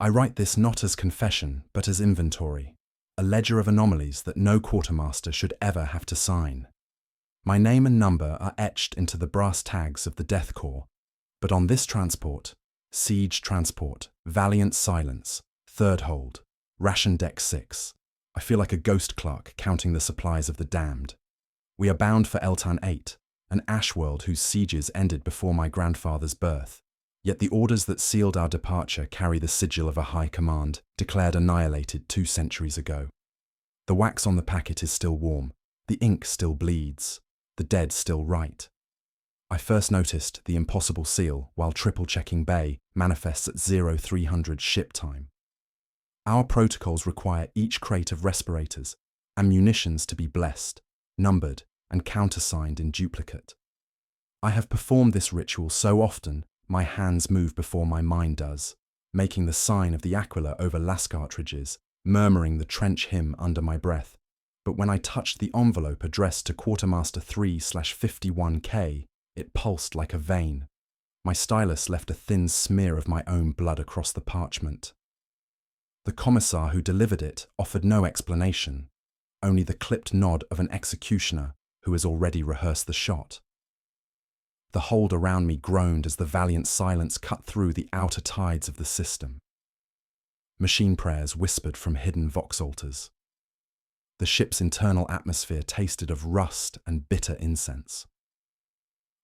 I write this not as confession, but as inventory, a ledger of anomalies that no quartermaster should ever have to sign. My name and number are etched into the brass tags of the Death Korps, but on this transport, Siege Transport, Valiant Silence, Third Hold, Ration Deck 6, I feel like a ghost clerk counting the supplies of the damned. We are bound for Eltan 8, an ash world whose sieges ended before my grandfather's birth. Yet the orders that sealed our departure carry the sigil of a high command, declared annihilated 2 centuries ago. The wax on the packet is still warm, the ink still bleeds, the dead still write. I first noticed the impossible seal while triple-checking Bay manifests at 0300 ship time. Our protocols require each crate of respirators and munitions to be blessed, numbered, and countersigned in duplicate. I have performed this ritual so often, my hands move before my mind does, making the sign of the Aquila over las cartridges, murmuring the trench hymn under my breath. But when I touched the envelope addressed to Quartermaster 3/51K, it pulsed like a vein. My stylus left a thin smear of my own blood across the parchment. The commissar who delivered it offered no explanation, only the clipped nod of an executioner who has already rehearsed the shot. The hold around me groaned as the Valiant Silence cut through the outer tides of the system. Machine prayers whispered from hidden vox altars. The ship's internal atmosphere tasted of rust and bitter incense.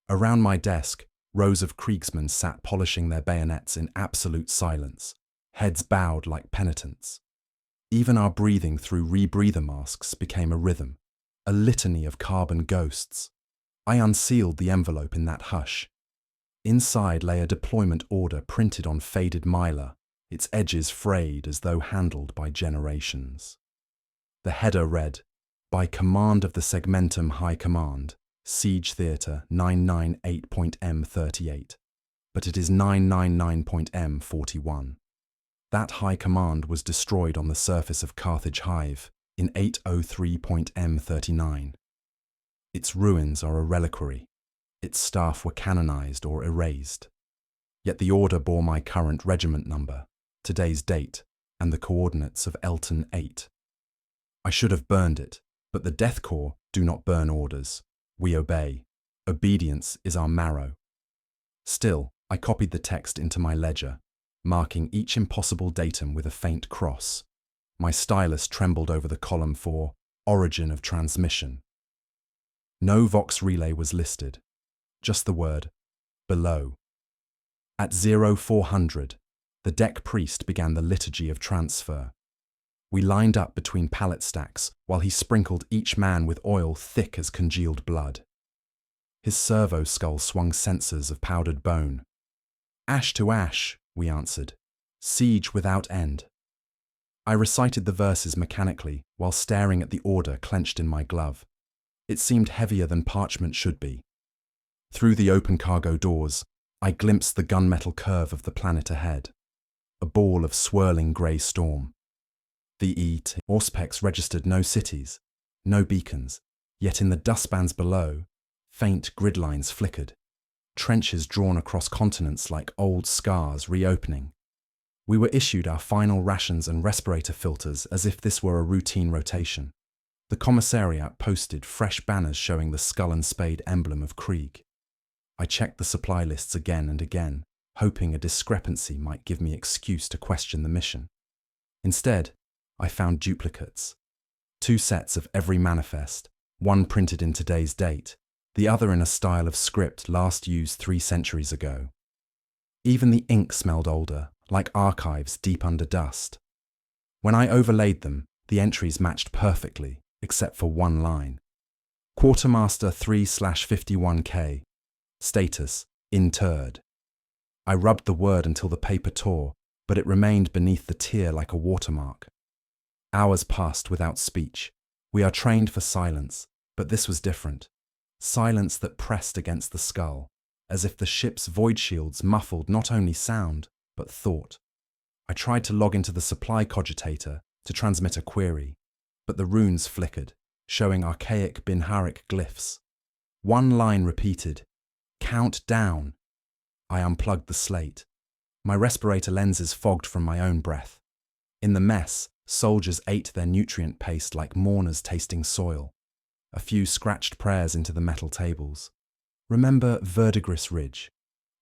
Around my desk, rows of Kriegsmen sat polishing their bayonets in absolute silence, heads bowed like penitents. Even our breathing through rebreather masks became a rhythm, a litany of carbon ghosts. I unsealed the envelope in that hush. Inside lay a deployment order printed on faded mylar, its edges frayed as though handled by generations. The header read, "By command of the Segmentum High Command, Siege Theatre 998.M38, but it is 999.M41. That High Command was destroyed on the surface of Carthage Hive in 803.M39. Its ruins are a reliquary. Its staff were canonized or erased. Yet the order bore my current regiment number, today's date, and the coordinates of Elton 8. I should have burned it, but the Death Korps do not burn orders. We obey. Obedience is our marrow. Still, I copied the text into my ledger, marking each impossible datum with a faint cross. My stylus trembled over the column for origin of transmission. No Vox relay was listed, just the word, below. At 0400, the deck priest began the liturgy of transfer. We lined up between pallet stacks while he sprinkled each man with oil thick as congealed blood. His servo skull swung sensors of powdered bone. Ash to ash, we answered. Siege without end. I recited the verses mechanically while staring at the order clenched in my glove. It seemed heavier than parchment should be. Through the open cargo doors, I glimpsed the gunmetal curve of the planet ahead, a ball of swirling grey storm. The ET Auspex registered no cities, no beacons, yet in the dustbands below, faint grid lines flickered, trenches drawn across continents like old scars reopening. We were issued our final rations and respirator filters as if this were a routine rotation. The commissariat posted fresh banners showing the skull and spade emblem of Krieg. I checked the supply lists again and again, hoping a discrepancy might give me excuse to question the mission. Instead, I found duplicates. 2 sets of every manifest, one printed in today's date, the other in a style of script last used 3 centuries ago. Even the ink smelled older, like archives deep under dust. When I overlaid them, the entries matched perfectly, except for one line. Quartermaster 3/51K. Status, interred. I rubbed the word until the paper tore, but it remained beneath the tear like a watermark. Hours passed without speech. We are trained for silence, but this was different. Silence that pressed against the skull, as if the ship's void shields muffled not only sound, but thought. I tried to log into the supply cogitator to transmit a query, but the runes flickered, showing archaic Binharic glyphs. One line repeated, "Count down." I unplugged the slate. My respirator lenses fogged from my own breath. In the mess, soldiers ate their nutrient paste like mourners tasting soil. A few scratched prayers into the metal tables. Remember Verdigris Ridge.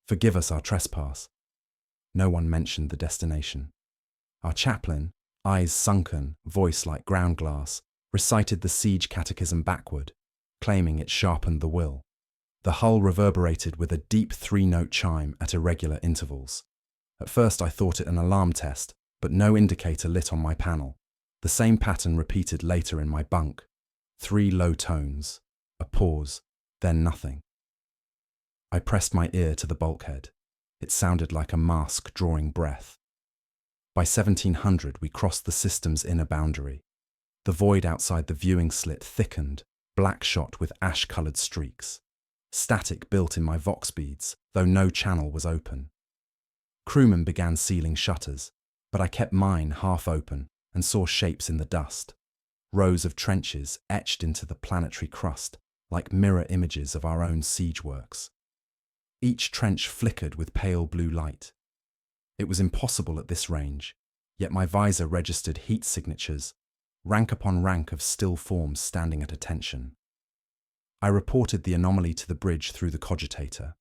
Forgive us our trespass. No one mentioned the destination. Our chaplain, eyes sunken, voice like ground glass, recited the siege catechism backward, claiming it sharpened the will. The hull reverberated with a deep three-note chime at irregular intervals. At first I thought it an alarm test, but no indicator lit on my panel. The same pattern repeated later in my bunk. 3 low tones, a pause, then nothing. I pressed my ear to the bulkhead. It sounded like a mask drawing breath. By 1700 we crossed the system's inner boundary. The void outside the viewing slit thickened, black shot with ash-coloured streaks. Static built in my vox beads, though no channel was open. Crewmen began sealing shutters, but I kept mine half open and saw shapes in the dust. Rows of trenches etched into the planetary crust, like mirror images of our own siege works. Each trench flickered with pale blue light. It was impossible at this range, yet my visor registered heat signatures, rank upon rank of still forms standing at attention. I reported the anomaly to the bridge through the cogitator.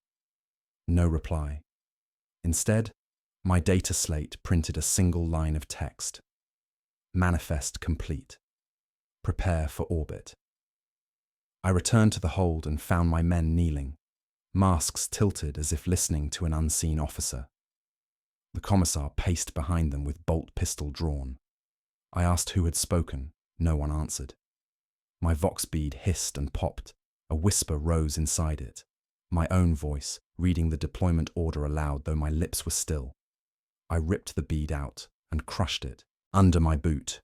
No reply. Instead, my data slate printed a single line of text. Manifest complete. Prepare for orbit. I returned to the hold and found my men kneeling, masks tilted as if listening to an unseen officer. The commissar paced behind them with bolt pistol drawn. I asked who had spoken. No one answered. My vox bead hissed and popped. A whisper rose inside it. My own voice, reading the deployment order aloud though my lips were still. I ripped the bead out and crushed it under my boot.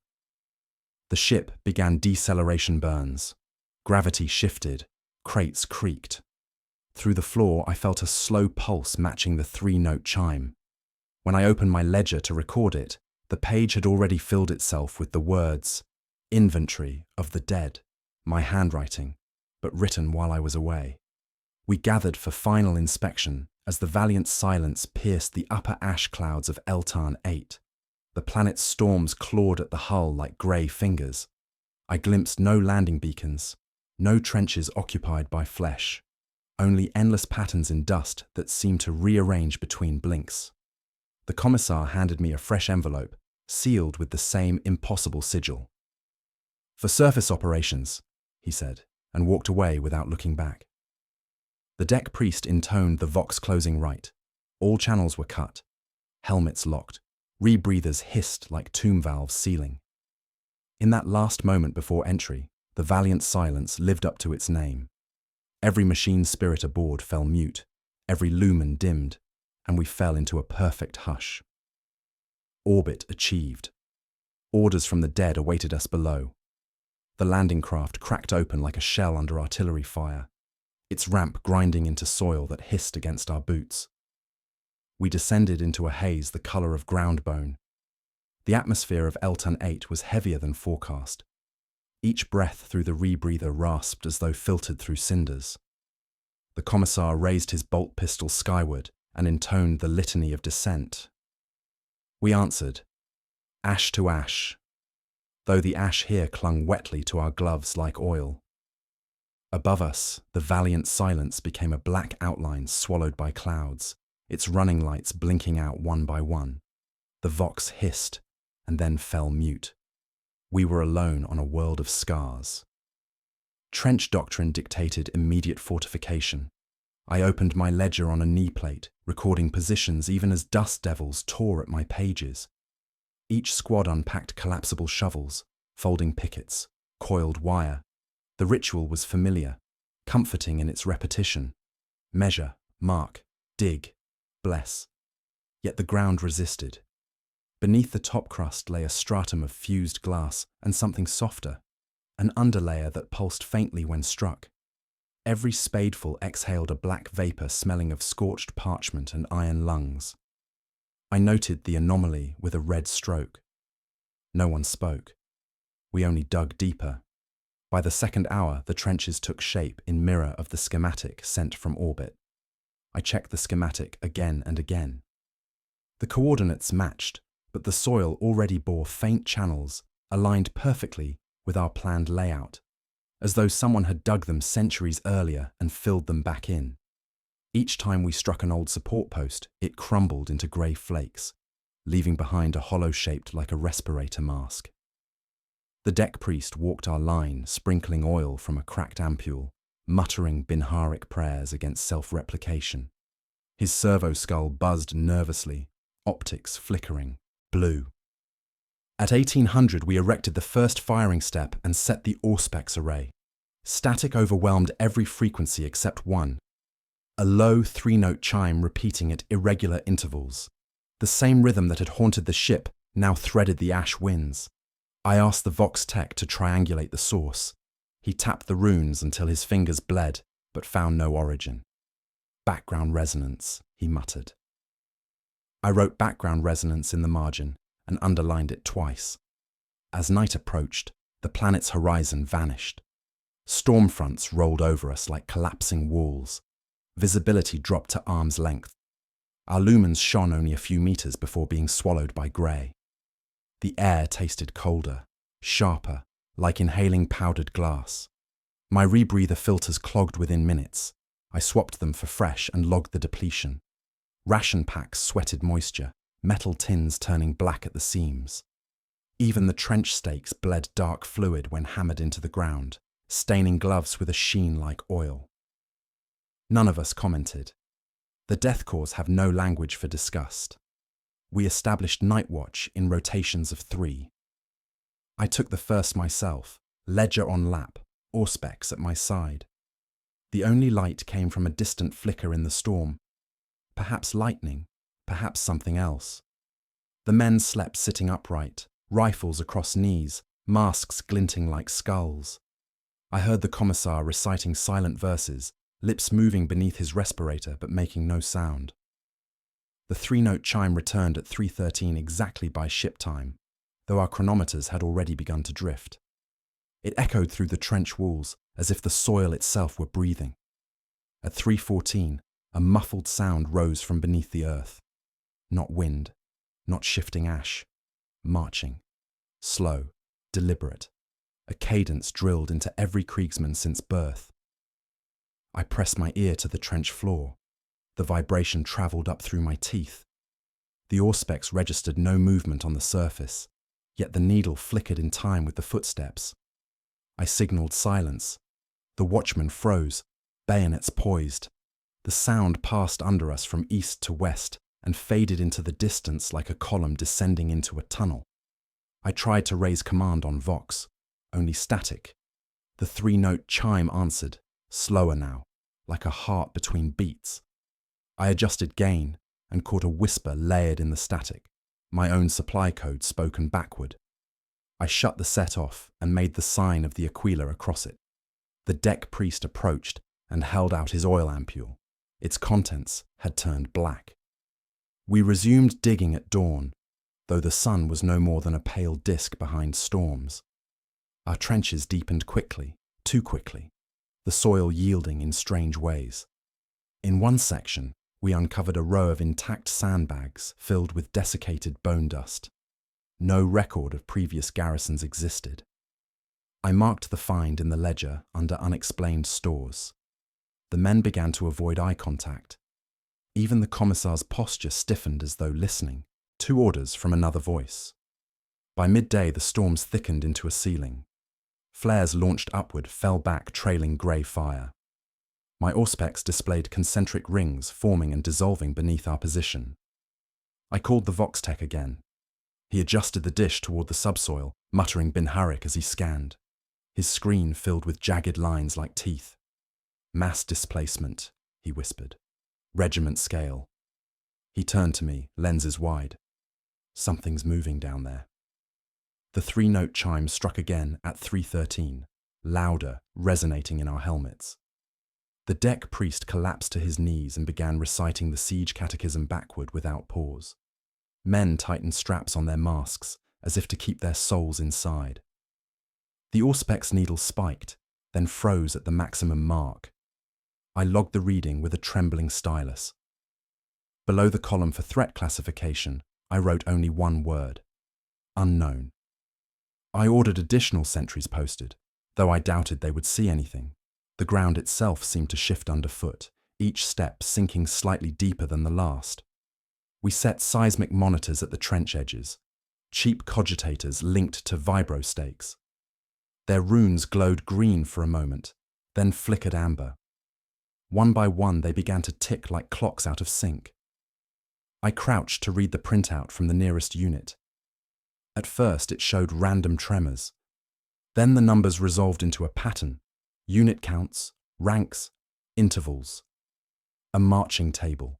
The ship began deceleration burns. Gravity shifted. Crates creaked. Through the floor I felt a slow pulse matching the 3-note chime. When I opened my ledger to record it, the page had already filled itself with the words, "Inventory of the dead," my handwriting, but written while I was away. We gathered for final inspection as the valiant silence pierced the upper ash clouds of Eltan 8. The planet's storms clawed at the hull like grey fingers. I glimpsed no landing beacons, no trenches occupied by flesh, only endless patterns in dust that seemed to rearrange between blinks. The commissar handed me a fresh envelope, sealed with the same impossible sigil. "For surface operations," he said, and walked away without looking back. The deck priest intoned the vox closing rite. All channels were cut, helmets locked, rebreathers hissed like tomb valves sealing. In that last moment before entry, the valiant silence lived up to its name. Every machine spirit aboard fell mute, every lumen dimmed, and we fell into a perfect hush. Orbit achieved. Orders from the dead awaited us below. The landing craft cracked open like a shell under artillery fire, its ramp grinding into soil that hissed against our boots. We descended into a haze the colour of ground bone. The atmosphere of Eltan 8 was heavier than forecast. Each breath through the rebreather rasped as though filtered through cinders. The commissar raised his bolt pistol skyward and intoned the litany of descent. We answered, "Ash to ash," though the ash here clung wetly to our gloves like oil. Above us, the valiant silence became a black outline swallowed by clouds, its running lights blinking out one by one. The vox hissed, and then fell mute. We were alone on a world of scars. Trench doctrine dictated immediate fortification. I opened my ledger on a knee plate, recording positions even as dust devils tore at my pages. Each squad unpacked collapsible shovels, folding pickets, coiled wire. The ritual was familiar, comforting in its repetition. Measure, mark, dig, bless. Yet the ground resisted. Beneath the top crust lay a stratum of fused glass and something softer, an underlayer that pulsed faintly when struck. Every spadeful exhaled a black vapour smelling of scorched parchment and iron lungs. I noted the anomaly with a red stroke. No one spoke. We only dug deeper. By the second hour, the trenches took shape in mirror of the schematic sent from orbit. I checked the schematic again and again. The coordinates matched, but the soil already bore faint channels, aligned perfectly with our planned layout, as though someone had dug them centuries earlier and filled them back in. Each time we struck an old support post, it crumbled into grey flakes, leaving behind a hollow shaped like a respirator mask. The deck priest walked our line, sprinkling oil from a cracked ampule, muttering Binharic prayers against self-replication. His servo skull buzzed nervously, optics flickering, blue. At 1800, we erected the first firing step and set the Auspex array. Static overwhelmed every frequency except one, a low three-note chime repeating at irregular intervals. The same rhythm that had haunted the ship now threaded the ash winds. I asked the Vox tech to triangulate the source. He tapped the runes until his fingers bled, but found no origin. Background resonance, he muttered. I wrote background resonance in the margin and underlined it twice. As night approached, the planet's horizon vanished. Storm fronts rolled over us like collapsing walls. Visibility dropped to arm's length. Our lumens shone only a few meters before being swallowed by grey. The air tasted colder, sharper, like inhaling powdered glass. My rebreather filters clogged within minutes. I swapped them for fresh and logged the depletion. Ration packs sweated moisture, metal tins turning black at the seams. Even the trench stakes bled dark fluid when hammered into the ground, staining gloves with a sheen like oil. None of us commented. The Death Korps have no language for disgust. We established night watch in rotations of 3. I took the first myself, ledger on lap, Auspex at my side. The only light came from a distant flicker in the storm. Perhaps lightning, perhaps something else. The men slept sitting upright, rifles across knees, masks glinting like skulls. I heard the commissar reciting silent verses, lips moving beneath his respirator but making no sound. The three-note chime returned at 3:13 exactly by ship time, though our chronometers had already begun to drift. It echoed through the trench walls as if the soil itself were breathing. At 3:14, a muffled sound rose from beneath the earth. Not wind, not shifting ash. Marching. Slow, deliberate. A cadence drilled into every Kriegsman since birth. I pressed my ear to the trench floor. The vibration travelled up through my teeth. The Auspex registered no movement on the surface, yet the needle flickered in time with the footsteps. I signalled silence. The watchman froze, bayonets poised. The sound passed under us from east to west and faded into the distance like a column descending into a tunnel. I tried to raise command on Vox, only static. The three-note chime answered, slower now, like a heart between beats. I adjusted gain and caught a whisper layered in the static, my own supply code spoken backward. I shut the set off and made the sign of the Aquila across it. The deck priest approached and held out his oil ampule. Its contents had turned black. We resumed digging at dawn, though the sun was no more than a pale disk behind storms. Our trenches deepened quickly, too quickly, the soil yielding in strange ways. In one section, we uncovered a row of intact sandbags filled with desiccated bone dust. No record of previous garrisons existed. I marked the find in the ledger under unexplained stores. The men began to avoid eye contact. Even the commissar's posture stiffened as though listening. 2 orders from another voice. By midday, the storms thickened into a ceiling. Flares launched upward fell back, trailing grey fire. My Auspex displayed concentric rings forming and dissolving beneath our position. I called the Vox tech again. He adjusted the dish toward the subsoil, muttering Binharic as he scanned. His screen filled with jagged lines like teeth. Mass displacement, he whispered. Regiment scale. He turned to me, lenses wide. Something's moving down there. The three-note chime struck again at 3:13, louder, resonating in our helmets. The deck priest collapsed to his knees and began reciting the siege catechism backward without pause. Men tightened straps on their masks, as if to keep their souls inside. The Auspex needle spiked, then froze at the maximum mark. I logged the reading with a trembling stylus. Below the column for threat classification, I wrote only one word: unknown. I ordered additional sentries posted, though I doubted they would see anything. The ground itself seemed to shift underfoot, each step sinking slightly deeper than the last. We set seismic monitors at the trench edges, cheap cogitators linked to vibro stakes. Their runes glowed green for a moment, then flickered amber. One by one they began to tick like clocks out of sync. I crouched to read the printout from the nearest unit. At first it showed random tremors. Then the numbers resolved into a pattern: unit counts, ranks, intervals. A marching table.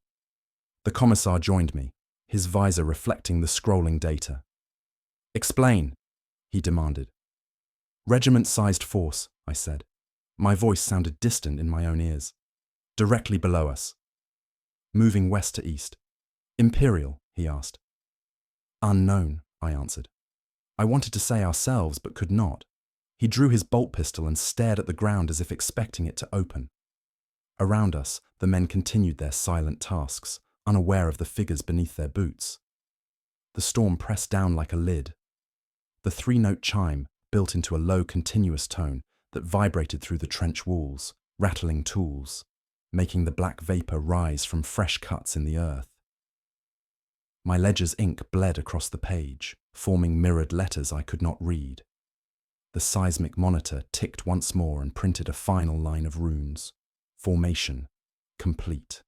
The commissar joined me, his visor reflecting the scrolling data. "Explain," he demanded. "Regiment-sized force," I said. My voice sounded distant in my own ears. "Directly below us." "Moving west to east." "Imperial?" he asked. "Unknown," I answered. I wanted to say ourselves, but could not. He drew his bolt pistol and stared at the ground as if expecting it to open. Around us, the men continued their silent tasks, unaware of the figures beneath their boots. The storm pressed down like a lid. The three-note chime built into a low, continuous tone that vibrated through the trench walls, rattling tools, making the black vapor rise from fresh cuts in the earth. My ledger's ink bled across the page, forming mirrored letters I could not read. The seismic monitor ticked once more and printed a final line of runes. Formation complete.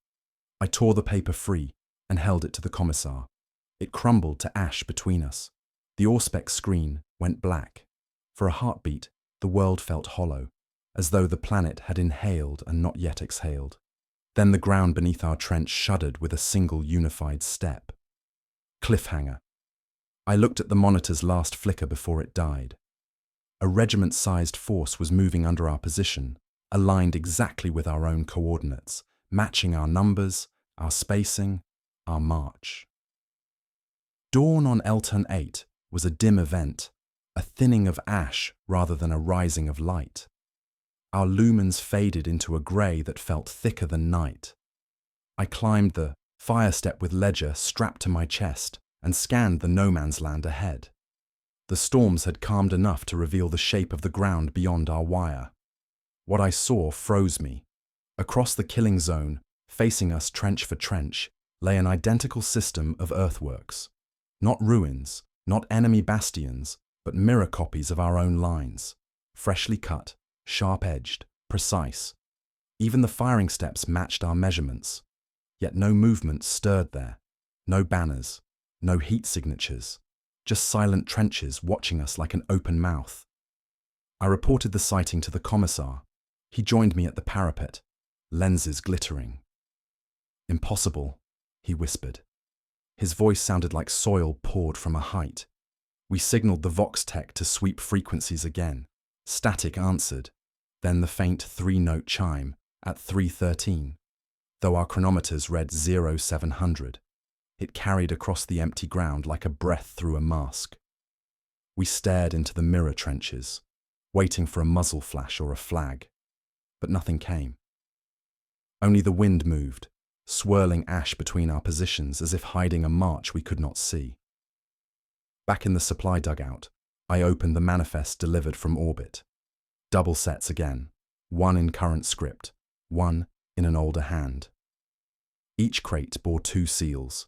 I tore the paper free and held it to the commissar. It crumbled to ash between us. The Auspex screen went black. For a heartbeat, the world felt hollow, as though the planet had inhaled and not yet exhaled. Then the ground beneath our trench shuddered with a single unified step. Cliffhanger. I looked at the monitor's last flicker before it died. A regiment-sized force was moving under our position, aligned exactly with our own coordinates, matching our numbers, our spacing, our march. Dawn on Elton 8 was a dim event, a thinning of ash rather than a rising of light. Our lumens faded into a grey that felt thicker than night. I climbed the fire step with ledger strapped to my chest and scanned the no-man's land ahead. The storms had calmed enough to reveal the shape of the ground beyond our wire. What I saw froze me. Across the killing zone, facing us trench for trench, lay an identical system of earthworks. Not ruins, not enemy bastions, but mirror copies of our own lines. Freshly cut, sharp-edged, precise. Even the firing steps matched our measurements. Yet no movement stirred there. No banners, no heat signatures. Just silent trenches watching us like an open mouth. I reported the sighting to the commissar. He joined me at the parapet, lenses glittering. "Impossible," he whispered. His voice sounded like soil poured from a height. We signaled the Vox tech to sweep frequencies again. Static answered, then the faint three-note chime at 3:13. Though our chronometers read 0700, it carried across the empty ground like a breath through a mask. We stared into the mirror trenches, waiting for a muzzle flash or a flag, but nothing came. Only the wind moved, swirling ash between our positions as if hiding a march we could not see. Back in the supply dugout, I opened the manifest delivered from orbit. Double sets again, one in current script, one in an older hand. Each crate bore two seals,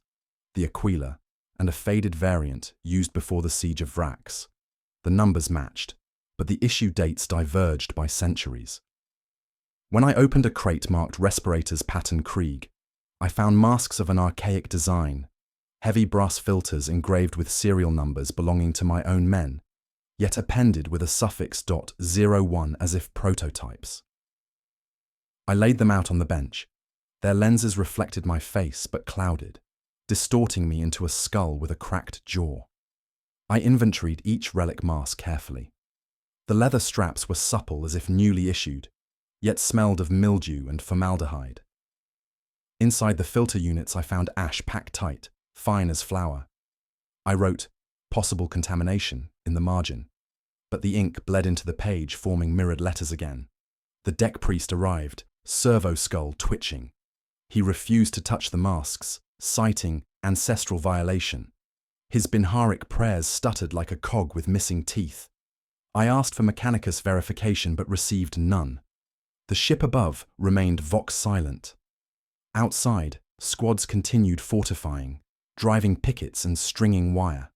the Aquila and a faded variant used before the siege of Vrax. The numbers matched, but the issue dates diverged by centuries. When I opened a crate marked Respirators Pattern Krieg, I found masks of an archaic design, heavy brass filters engraved with serial numbers belonging to my own men, yet appended with a suffix .01 as if prototypes. I laid them out on the bench. Their lenses reflected my face but clouded, distorting me into a skull with a cracked jaw. I inventoried each relic mask carefully. The leather straps were supple as if newly issued, yet smelled of mildew and formaldehyde. Inside the filter units I found ash packed tight, fine as flour. I wrote, "Possible contamination," in the margin, but the ink bled into the page, forming mirrored letters again. The deck priest arrived, servo skull twitching. He refused to touch the masks, citing ancestral violation. His Binharic prayers stuttered like a cog with missing teeth. I asked for Mechanicus verification but received none. The ship above remained vox silent. Outside, squads continued fortifying, driving pickets and stringing wire.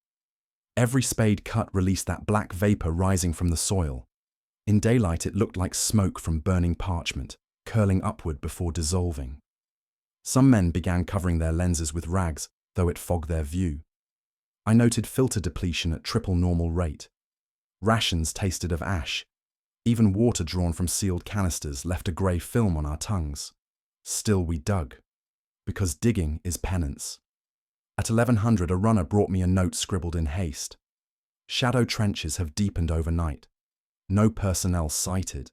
Every spade cut released that black vapor rising from the soil. In daylight it looked like smoke from burning parchment, curling upward before dissolving. Some men began covering their lenses with rags, though it fogged their view. I noted filter depletion at triple normal rate. Rations tasted of ash. Even water drawn from sealed canisters left a grey film on our tongues. Still we dug, because digging is penance. At 1100 a runner brought me a note scribbled in haste. Shadow trenches have deepened overnight. No personnel sighted.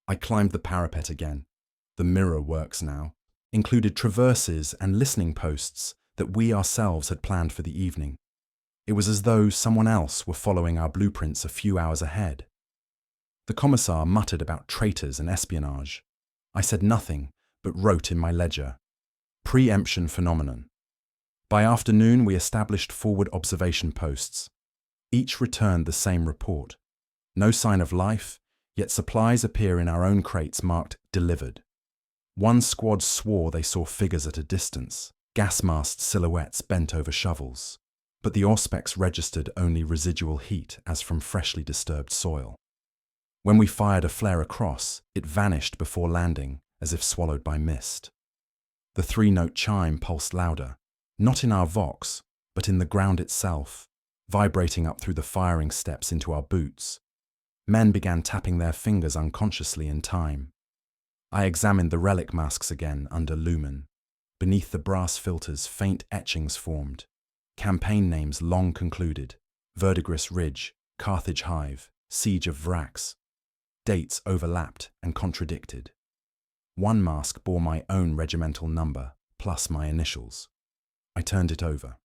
I climbed the parapet again. The mirror works now. Included traverses and listening posts that we ourselves had planned for the evening. It was as though someone else were following our blueprints a few hours ahead. The commissar muttered about traitors and espionage. I said nothing, but wrote in my ledger. Preemption phenomenon. By afternoon we established forward observation posts. Each returned the same report. No sign of life, yet supplies appear in our own crates marked delivered. One squad swore they saw figures at a distance, gas masked silhouettes bent over shovels. But the auspex registered only residual heat as from freshly disturbed soil. When we fired a flare across, it vanished before landing, as if swallowed by mist. The 3-note chime pulsed louder, not in our vox, but in the ground itself, vibrating up through the firing steps into our boots. Men began tapping their fingers unconsciously in time. I examined the relic masks again under lumen. Beneath the brass filters, faint etchings formed. Campaign names long concluded: Verdigris Ridge, Carthage Hive, Siege of Vrax. Dates overlapped and contradicted. One mask bore my own regimental number, plus my initials. I turned it over.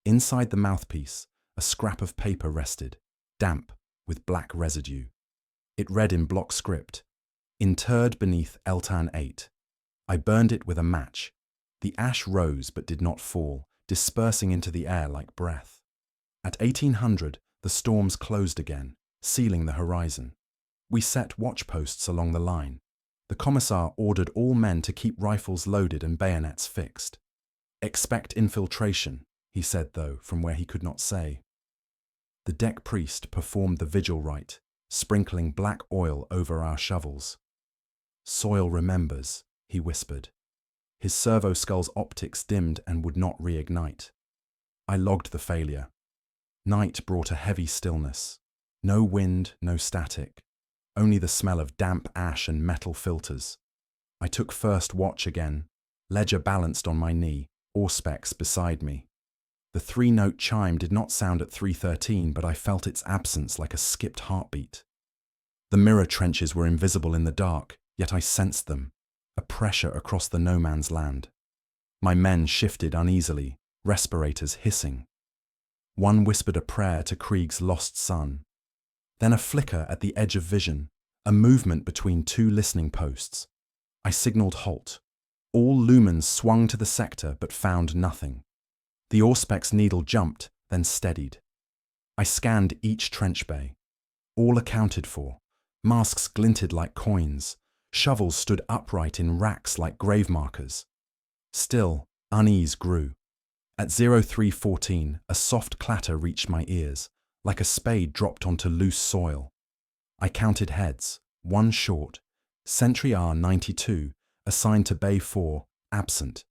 Inside the mouthpiece, a scrap of paper rested, damp, with black residue. It read in block script, interred beneath Eltan 8. I burned it with a match. The ash rose but did not fall, dispersing into the air like breath. At 1800, the storms closed again, sealing the horizon. We set watch posts along the line. The commissar ordered all men to keep rifles loaded and bayonets fixed. Expect infiltration, he said, though, from where he could not say. The deck priest performed the vigil rite, sprinkling black oil over our shovels. Soil remembers, he whispered. His servo skull's optics dimmed and would not reignite. I logged the failure. Night brought a heavy stillness. No wind, no static. Only the smell of damp ash and metal filters. I took first watch again, ledger balanced on my knee, auspex beside me. The 3-note chime did not sound at 3:13, but I felt its absence like a skipped heartbeat. The mirror trenches were invisible in the dark, yet I sensed them, a pressure across the no man's land. My men shifted uneasily, respirators hissing. One whispered a prayer to Krieg's lost son. Then a flicker at the edge of vision, a movement between 2 listening posts. I signaled halt. All lumens swung to the sector but found nothing. The auspex needle jumped, then steadied. I scanned each trench bay. All accounted for. Masks glinted like coins. Shovels stood upright in racks like grave markers. Still, unease grew. At 03:14, a soft clatter reached my ears, like a spade dropped onto loose soil. I counted heads, 1 short. Sentry R92, assigned to Bay 4, absent.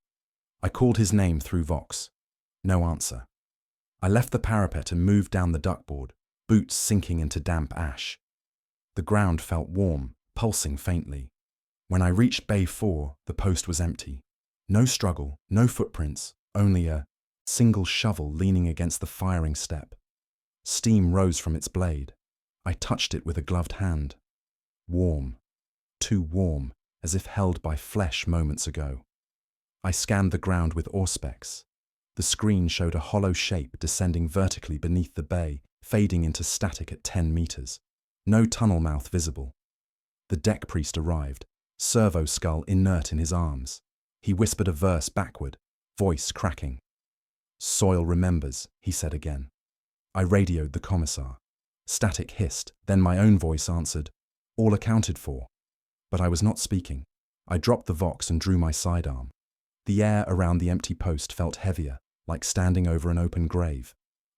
I called his name through Vox. No answer. I left the parapet and moved down the duckboard, boots sinking into damp ash. The ground felt warm, pulsing faintly. When I reached Bay 4, the post was empty. No struggle, no footprints, only a single shovel leaning against the firing step. Steam rose from its blade. I touched it with a gloved hand. Warm. Too warm, as if held by flesh moments ago. I scanned the ground with auspex. The screen showed a hollow shape descending vertically beneath the bay, fading into static at 10 meters. No tunnel mouth visible. The deck priest arrived, servo skull inert in his arms. He whispered a verse backward. voice cracking. "Soil remembers," he said again. I radioed the commissar. Static hissed, then my own voice answered, "All accounted for." But I was not speaking. I dropped the Vox and drew my sidearm. The air around the empty post felt heavier, like standing over an open grave.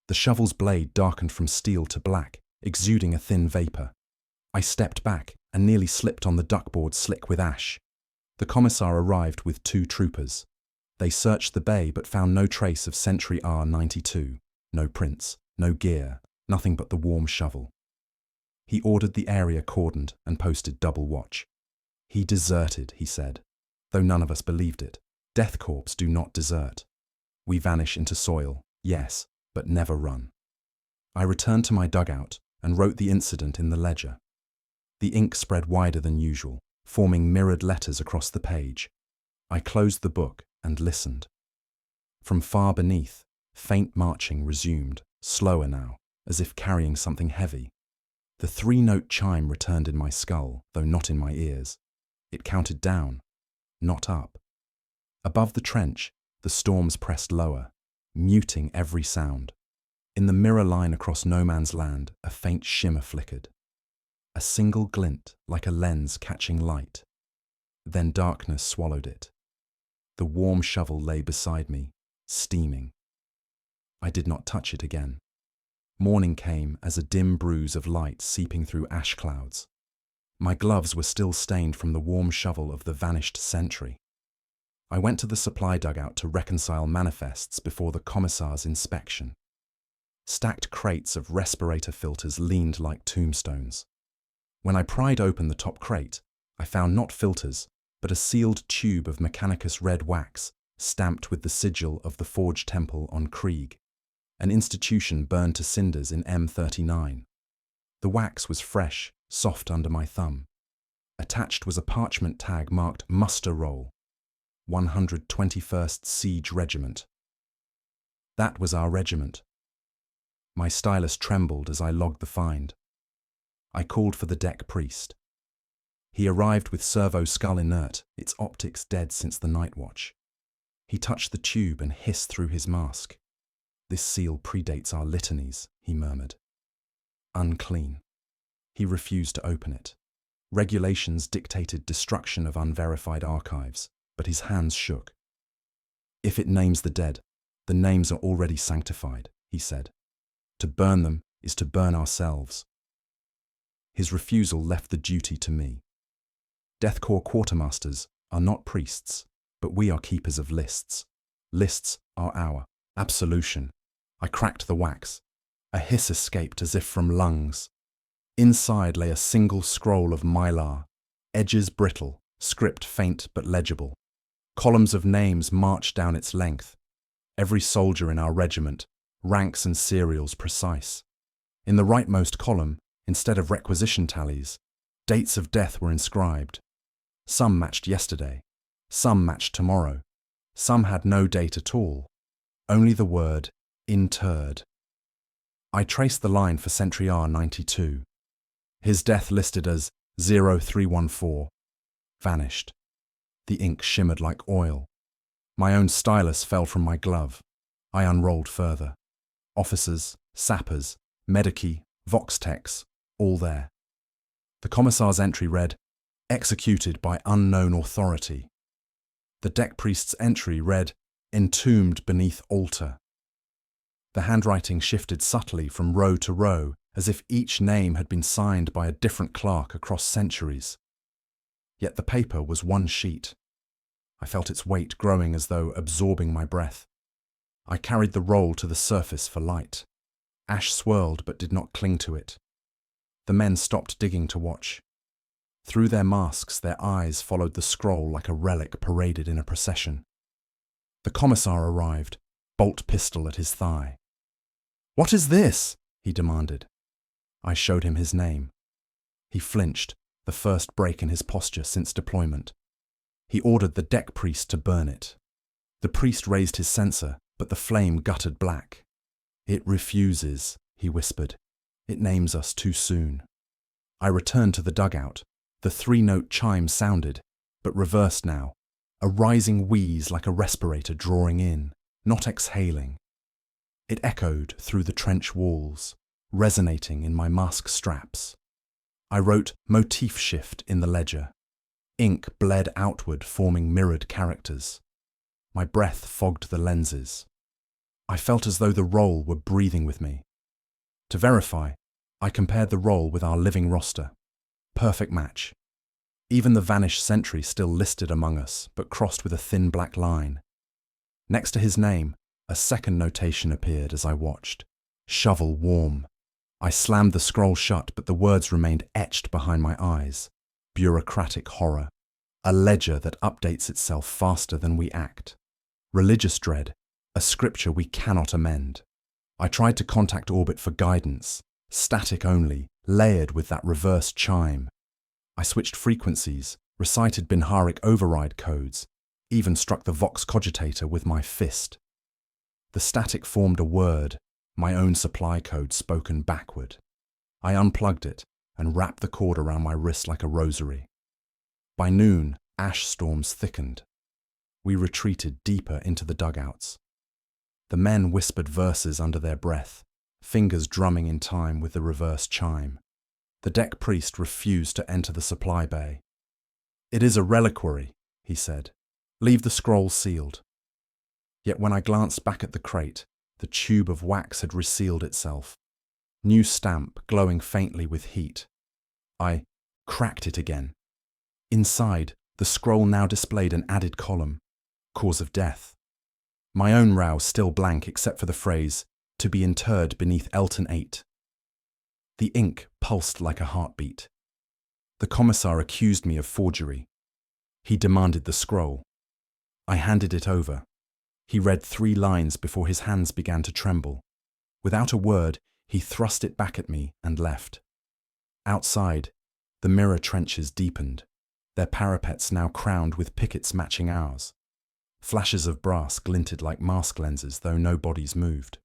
The shovel's blade darkened from steel to black, exuding a thin vapor. I stepped back and nearly slipped on the duckboard slick with ash. The commissar arrived with 2 troopers. They searched the bay but found no trace of Sentry R92, no prints, no gear, nothing but the warm shovel. He ordered the area cordoned and posted double watch. "He deserted," he said, though none of us believed it. Death Korps do not desert. We vanish into soil, yes, but never run. I returned to my dugout and wrote the incident in the ledger. The ink spread wider than usual, forming mirrored letters across the page. I closed the book and listened. From far beneath, faint marching resumed, slower now, as if carrying something heavy. The 3-note chime returned in my skull, though not in my ears. It counted down, not up. Above the trench, the storms pressed lower, muting every sound. In the mirror line across no man's land, a faint shimmer flickered. A single glint, like a lens catching light. Then darkness swallowed it. The warm shovel lay beside me, steaming. I did not touch it again. Morning came as a dim bruise of light seeping through ash clouds. My gloves were still stained from the warm shovel of the vanished sentry. I went to the supply dugout to reconcile manifests before the commissar's inspection. Stacked crates of respirator filters leaned like tombstones. When I pried open the top crate, I found not filters, but a sealed tube of Mechanicus red wax stamped with the sigil of the Forge Temple on Krieg, an institution burned to cinders in M39. The wax was fresh, soft under my thumb. Attached was a parchment tag marked Muster Roll, 121st Siege Regiment. That was our regiment. My stylus trembled as I logged the find. I called for the deck priest. He arrived with servo skull inert, its optics dead since the night watch. He touched the tube and hissed through his mask. "This seal predates our litanies," he murmured. "Unclean." He refused to open it. Regulations dictated destruction of unverified archives, but his hands shook. "If it names the dead, the names are already sanctified," he said. "To burn them is to burn ourselves." His refusal left the duty to me. Death Korps quartermasters are not priests, but we are keepers of lists. Lists are our absolution. I cracked the wax. A hiss escaped as if from lungs. Inside lay a single scroll of mylar, edges brittle, script faint but legible. Columns of names marched down its length. Every soldier in our regiment, ranks and serials precise. In the rightmost column, instead of requisition tallies, dates of death were inscribed. Some matched yesterday, some matched tomorrow, some had no date at all, only the word interred. I traced the line for Sentry R92. His death listed as 0314, vanished. The ink shimmered like oil. My own stylus fell from my glove. I unrolled further. Officers, sappers, medici, vox techs, all there. The commissar's entry read, "Executed by unknown authority." The deck priest's entry read, "Entombed beneath altar." The handwriting shifted subtly from row to row, as if each name had been signed by a different clerk across centuries. Yet the paper was one sheet. I felt its weight growing as though absorbing my breath. I carried the roll to the surface for light. Ash swirled but did not cling to it. The men stopped digging to watch. Through their masks, their eyes followed the scroll like a relic paraded in a procession. The commissar arrived, bolt pistol at his thigh. "What is this?" he demanded. I showed him his name. He flinched, the first break in his posture since deployment. He ordered the deck priest to burn it. The priest raised his censer, but the flame guttered black. "It refuses," he whispered. "It names us too soon." I returned to the dugout. The 3-note chime sounded, but reversed now. a rising wheeze like a respirator drawing in, not exhaling. It echoed through the trench walls, resonating in my mask straps. I wrote motif shift in the ledger. Ink bled outward, forming mirrored characters. My breath fogged the lenses. I felt as though the roll were breathing with me. To verify, I compared the roll with our living roster. Perfect match. Even the vanished sentry still listed among us, but crossed with a thin black line. Next to his name, a second notation appeared as I watched. Shovel warm. I slammed the scroll shut, but the words remained etched behind my eyes. Bureaucratic horror. A ledger that updates itself faster than we act. Religious dread. A scripture we cannot amend. I tried to contact Orbit for guidance. Static only, layered with that reverse chime. I switched frequencies, recited Binharic override codes, even struck the Vox Cogitator with my fist. The static formed a word, my own supply code spoken backward. I unplugged it and wrapped the cord around my wrist like a rosary. By noon, ash storms thickened. We retreated deeper into the dugouts. The men whispered verses under their breath, fingers drumming in time with the reverse chime. The deck priest refused to enter the supply bay. "It is a reliquary," he said. "Leave the scroll sealed." Yet when I glanced back at the crate, the tube of wax had resealed itself. New stamp glowing faintly with heat. I cracked it again. Inside, the scroll now displayed an added column. Cause of death. My own row still blank except for the phrase, "to be interred beneath Elton 8. The ink pulsed like a heartbeat. The commissar accused me of forgery. He demanded the scroll. I handed it over. He read 3 lines before his hands began to tremble. Without a word, he thrust it back at me and left. Outside, the mirror trenches deepened, their parapets now crowned with pickets matching ours. Flashes of brass glinted like mask lenses, though no bodies moved.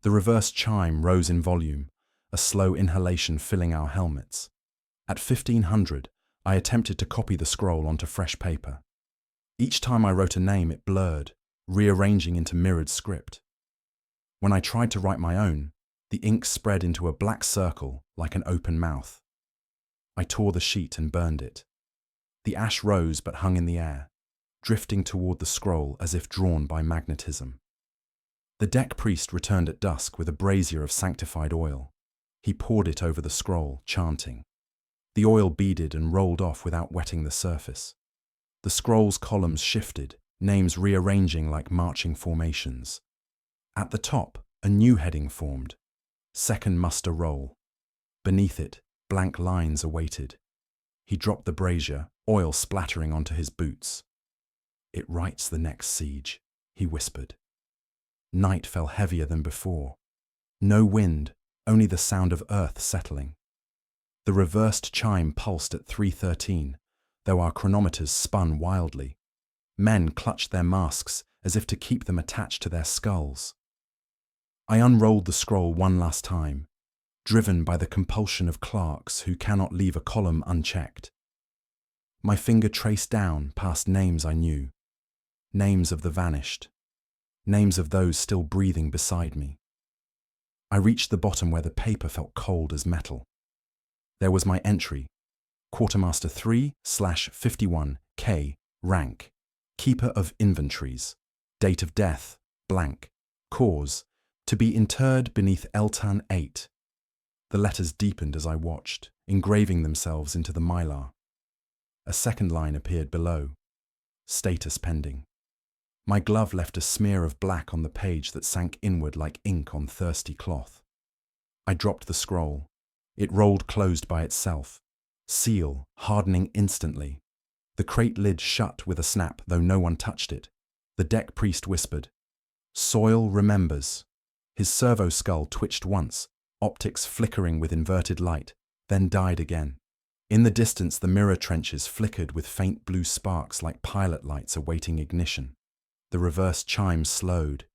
The reverse chime rose in volume, a slow inhalation filling our helmets. At 1500, I attempted to copy the scroll onto fresh paper. Each time I wrote a name, it blurred, rearranging into mirrored script. When I tried to write my own, the ink spread into a black circle like an open mouth. I tore the sheet and burned it. The ash rose but hung in the air, drifting toward the scroll as if drawn by magnetism. The deck priest returned at dusk with a brazier of sanctified oil. He poured it over the scroll, chanting. The oil beaded and rolled off without wetting the surface. The scroll's columns shifted, names rearranging like marching formations. At the top, a new heading formed. Second muster roll. Beneath it, blank lines awaited. He dropped the brazier, oil splattering onto his boots. "It writes the next siege," he whispered. Night fell heavier than before. No wind, only the sound of earth settling. The reversed chime pulsed at 3:13, though our chronometers spun wildly. Men clutched their masks as if to keep them attached to their skulls. I unrolled the scroll one last time, driven by the compulsion of clerks who cannot leave a column unchecked. My finger traced down past names I knew, names of the vanished, names of those still breathing beside me. I reached the bottom where the paper felt cold as metal. There was my entry, Quartermaster 3/51K, rank, Keeper of Inventories, date of death, blank, cause, to be interred beneath Eltan 8. The letters deepened as I watched, engraving themselves into the mylar. A second line appeared below, status pending. My glove left a smear of black on the page that sank inward like ink on thirsty cloth. I dropped the scroll. It rolled closed by itself, seal hardening instantly. The crate lid shut with a snap, though no one touched it. The deck priest whispered, "Soil remembers." His servo skull twitched once, optics flickering with inverted light, then died again. In the distance, the mirror trenches flickered with faint blue sparks like pilot lights awaiting ignition. The reverse chime slowed,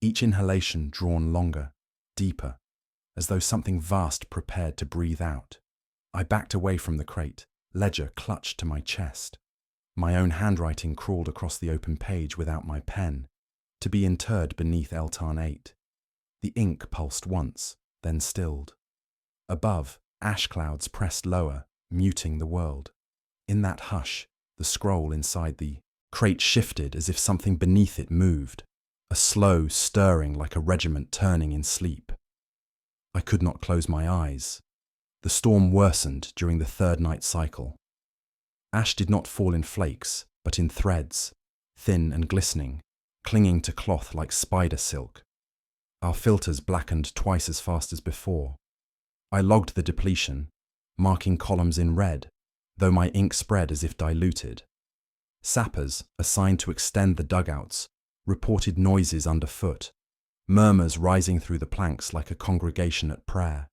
each inhalation drawn longer, deeper, as though something vast prepared to breathe out. I backed away from the crate, ledger clutched to my chest. My own handwriting crawled across the open page without my pen, to be interred beneath Eltan 8. The ink pulsed once, then stilled. Above, ash clouds pressed lower, muting the world. In that hush, the scroll inside the crate shifted as if something beneath it moved, a slow stirring like a regiment turning in sleep. I could not close my eyes. The storm worsened during the third night cycle. Ash did not fall in flakes, but in threads, thin and glistening, clinging to cloth like spider silk. Our filters blackened twice as fast as before. I logged the depletion, marking columns in red, though my ink spread as if diluted. Sappers, assigned to extend the dugouts, reported noises underfoot, murmurs rising through the planks like a congregation at prayer.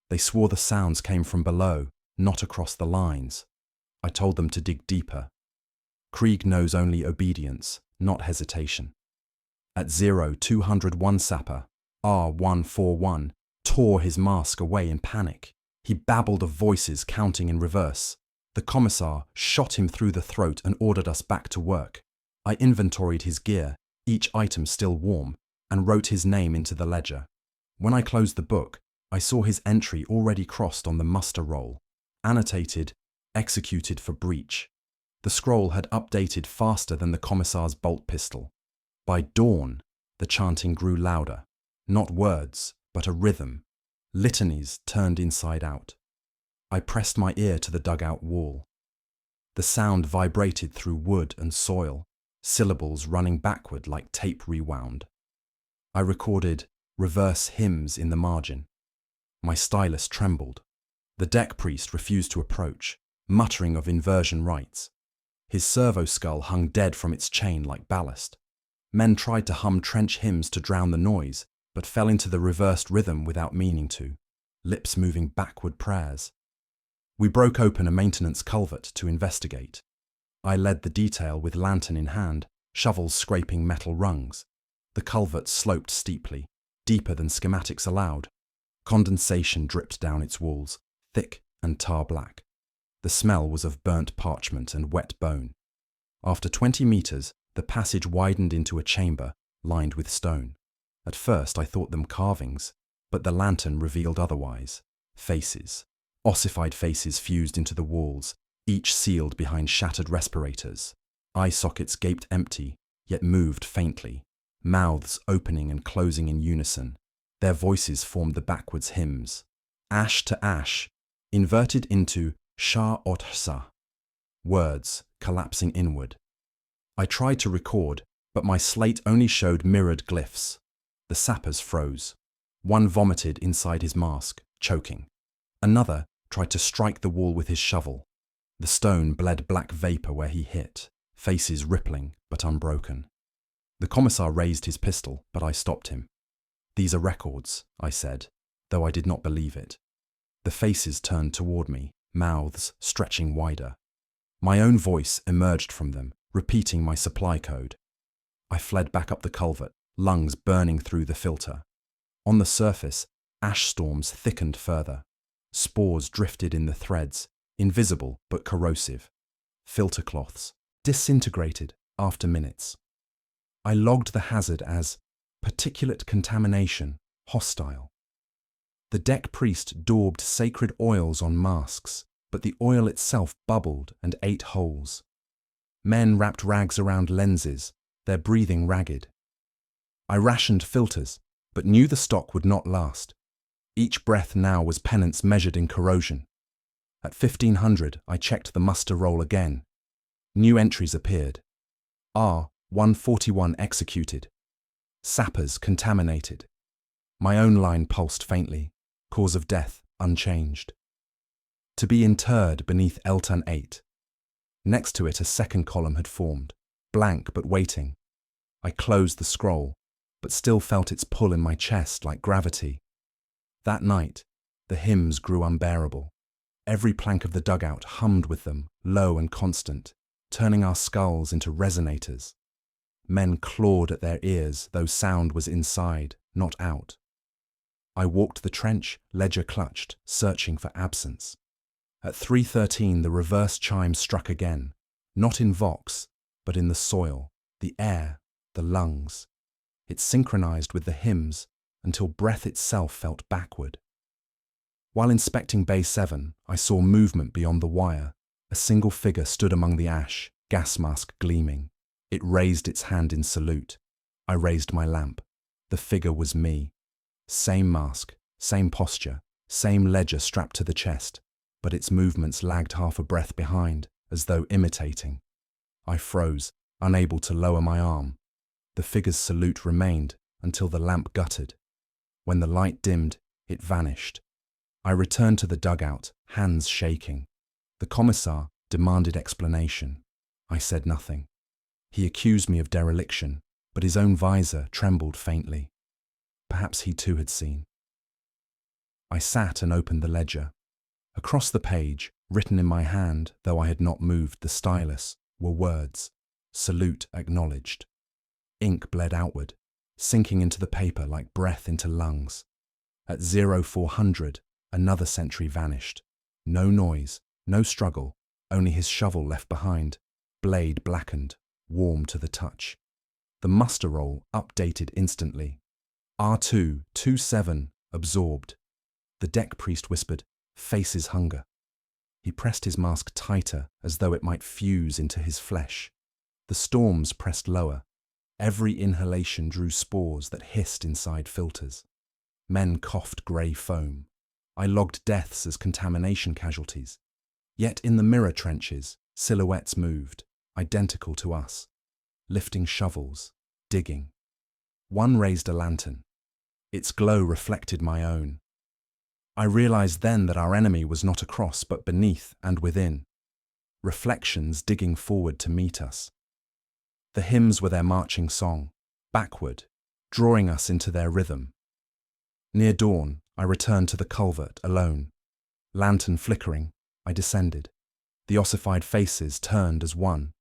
They swore the sounds came from below, not across the lines. I told them to dig deeper. Krieg knows only obedience, not hesitation. At 0201 Sapper, R141, tore his mask away in panic. He babbled of voices counting in reverse. The commissar shot him through the throat and ordered us back to work. I inventoried his gear, each item still warm, and wrote his name into the ledger. When I closed the book, I saw his entry already crossed on the muster roll, annotated, executed for breach. The scroll had updated faster than the commissar's bolt pistol. By dawn, the chanting grew louder, not words, but a rhythm, litanies turned inside out. I pressed my ear to the dugout wall. The sound vibrated through wood and soil, syllables running backward like tape rewound. I recorded reverse hymns in the margin. My stylus trembled. The deck priest refused to approach, muttering of inversion rites. His servo skull hung dead from its chain like ballast. Men tried to hum trench hymns to drown the noise, but fell into the reversed rhythm without meaning to, lips moving backward prayers. We broke open a maintenance culvert to investigate. I led the detail with lantern in hand, shovels scraping metal rungs. The culvert sloped steeply, deeper than schematics allowed. Condensation dripped down its walls, thick and tar black. The smell was of burnt parchment and wet bone. After 20 meters, the passage widened into a chamber lined with stone. At first I thought them carvings, but the lantern revealed otherwise. Faces. Ossified faces fused into the walls, each sealed behind shattered respirators. Eye sockets gaped empty, yet moved faintly, mouths opening and closing in unison. Their voices formed the backwards hymns. Ash to ash, inverted into Shah-ot-Hsa. Words collapsing inward. I tried to record, but my slate only showed mirrored glyphs. The sappers froze. One vomited inside his mask, choking. Another tried to strike the wall with his shovel. The stone bled black vapor where he hit, faces rippling but unbroken. The commissar raised his pistol, but I stopped him. "These are records," I said, though I did not believe it. The faces turned toward me, mouths stretching wider. My own voice emerged from them, repeating my supply code. I fled back up the culvert, lungs burning through the filter. On the surface, ash storms thickened further. Spores drifted in the threads, invisible but corrosive. Filter cloths disintegrated after minutes. I logged the hazard as particulate contamination, hostile. The deck priest daubed sacred oils on masks, but the oil itself bubbled and ate holes. Men wrapped rags around lenses, their breathing ragged. I rationed filters, but knew the stock would not last. Each breath now was penance measured in corrosion. At 1500, I checked the muster roll again. New entries appeared. R141 executed. Sappers contaminated. My own line pulsed faintly, cause of death unchanged. To be interred beneath Eltan 8. Next to it a second column had formed, blank but waiting. I closed the scroll, but still felt its pull in my chest like gravity. That night, the hymns grew unbearable. Every plank of the dugout hummed with them, low and constant, turning our skulls into resonators. Men clawed at their ears, though sound was inside, not out. I walked the trench, ledger clutched, searching for absence. At 3:13 the reverse chime struck again. not in Vox, but in the soil, the air, the lungs. It synchronized with the hymns until breath itself felt backward. While inspecting Bay 7, I saw movement beyond the wire. A single figure stood among the ash, gas mask gleaming. It raised its hand in salute. I raised my lamp. The figure was me. Same mask, same posture, same ledger strapped to the chest, but its movements lagged half a breath behind, as though imitating. I froze, unable to lower my arm. The figure's salute remained until the lamp guttered. When the light dimmed, it vanished. I returned to the dugout, hands shaking. The commissar demanded explanation. I said nothing. He accused me of dereliction, but his own visor trembled faintly. Perhaps he too had seen. I sat and opened the ledger. Across the page, written in my hand, though I had not moved the stylus, were words. Salute acknowledged. Ink bled outward, sinking into the paper like breath into lungs. At 0400, another sentry vanished. No noise, no struggle, only his shovel left behind, blade blackened, warm to the touch. The muster roll updated instantly. R2-27 absorbed. The deck priest whispered, "Faces hunger." He pressed his mask tighter as though it might fuse into his flesh. The storms pressed lower. Every inhalation drew spores that hissed inside filters. Men coughed grey foam. I logged deaths as contamination casualties. Yet in the mirror trenches, silhouettes moved, identical to us, lifting shovels, digging. One raised a lantern. Its glow reflected my own. I realized then that our enemy was not across but beneath and within. Reflections digging forward to meet us. The hymns were their marching song, backward, drawing us into their rhythm. Near dawn, I returned to the culvert alone. Lantern flickering, I descended. The ossified faces turned as one.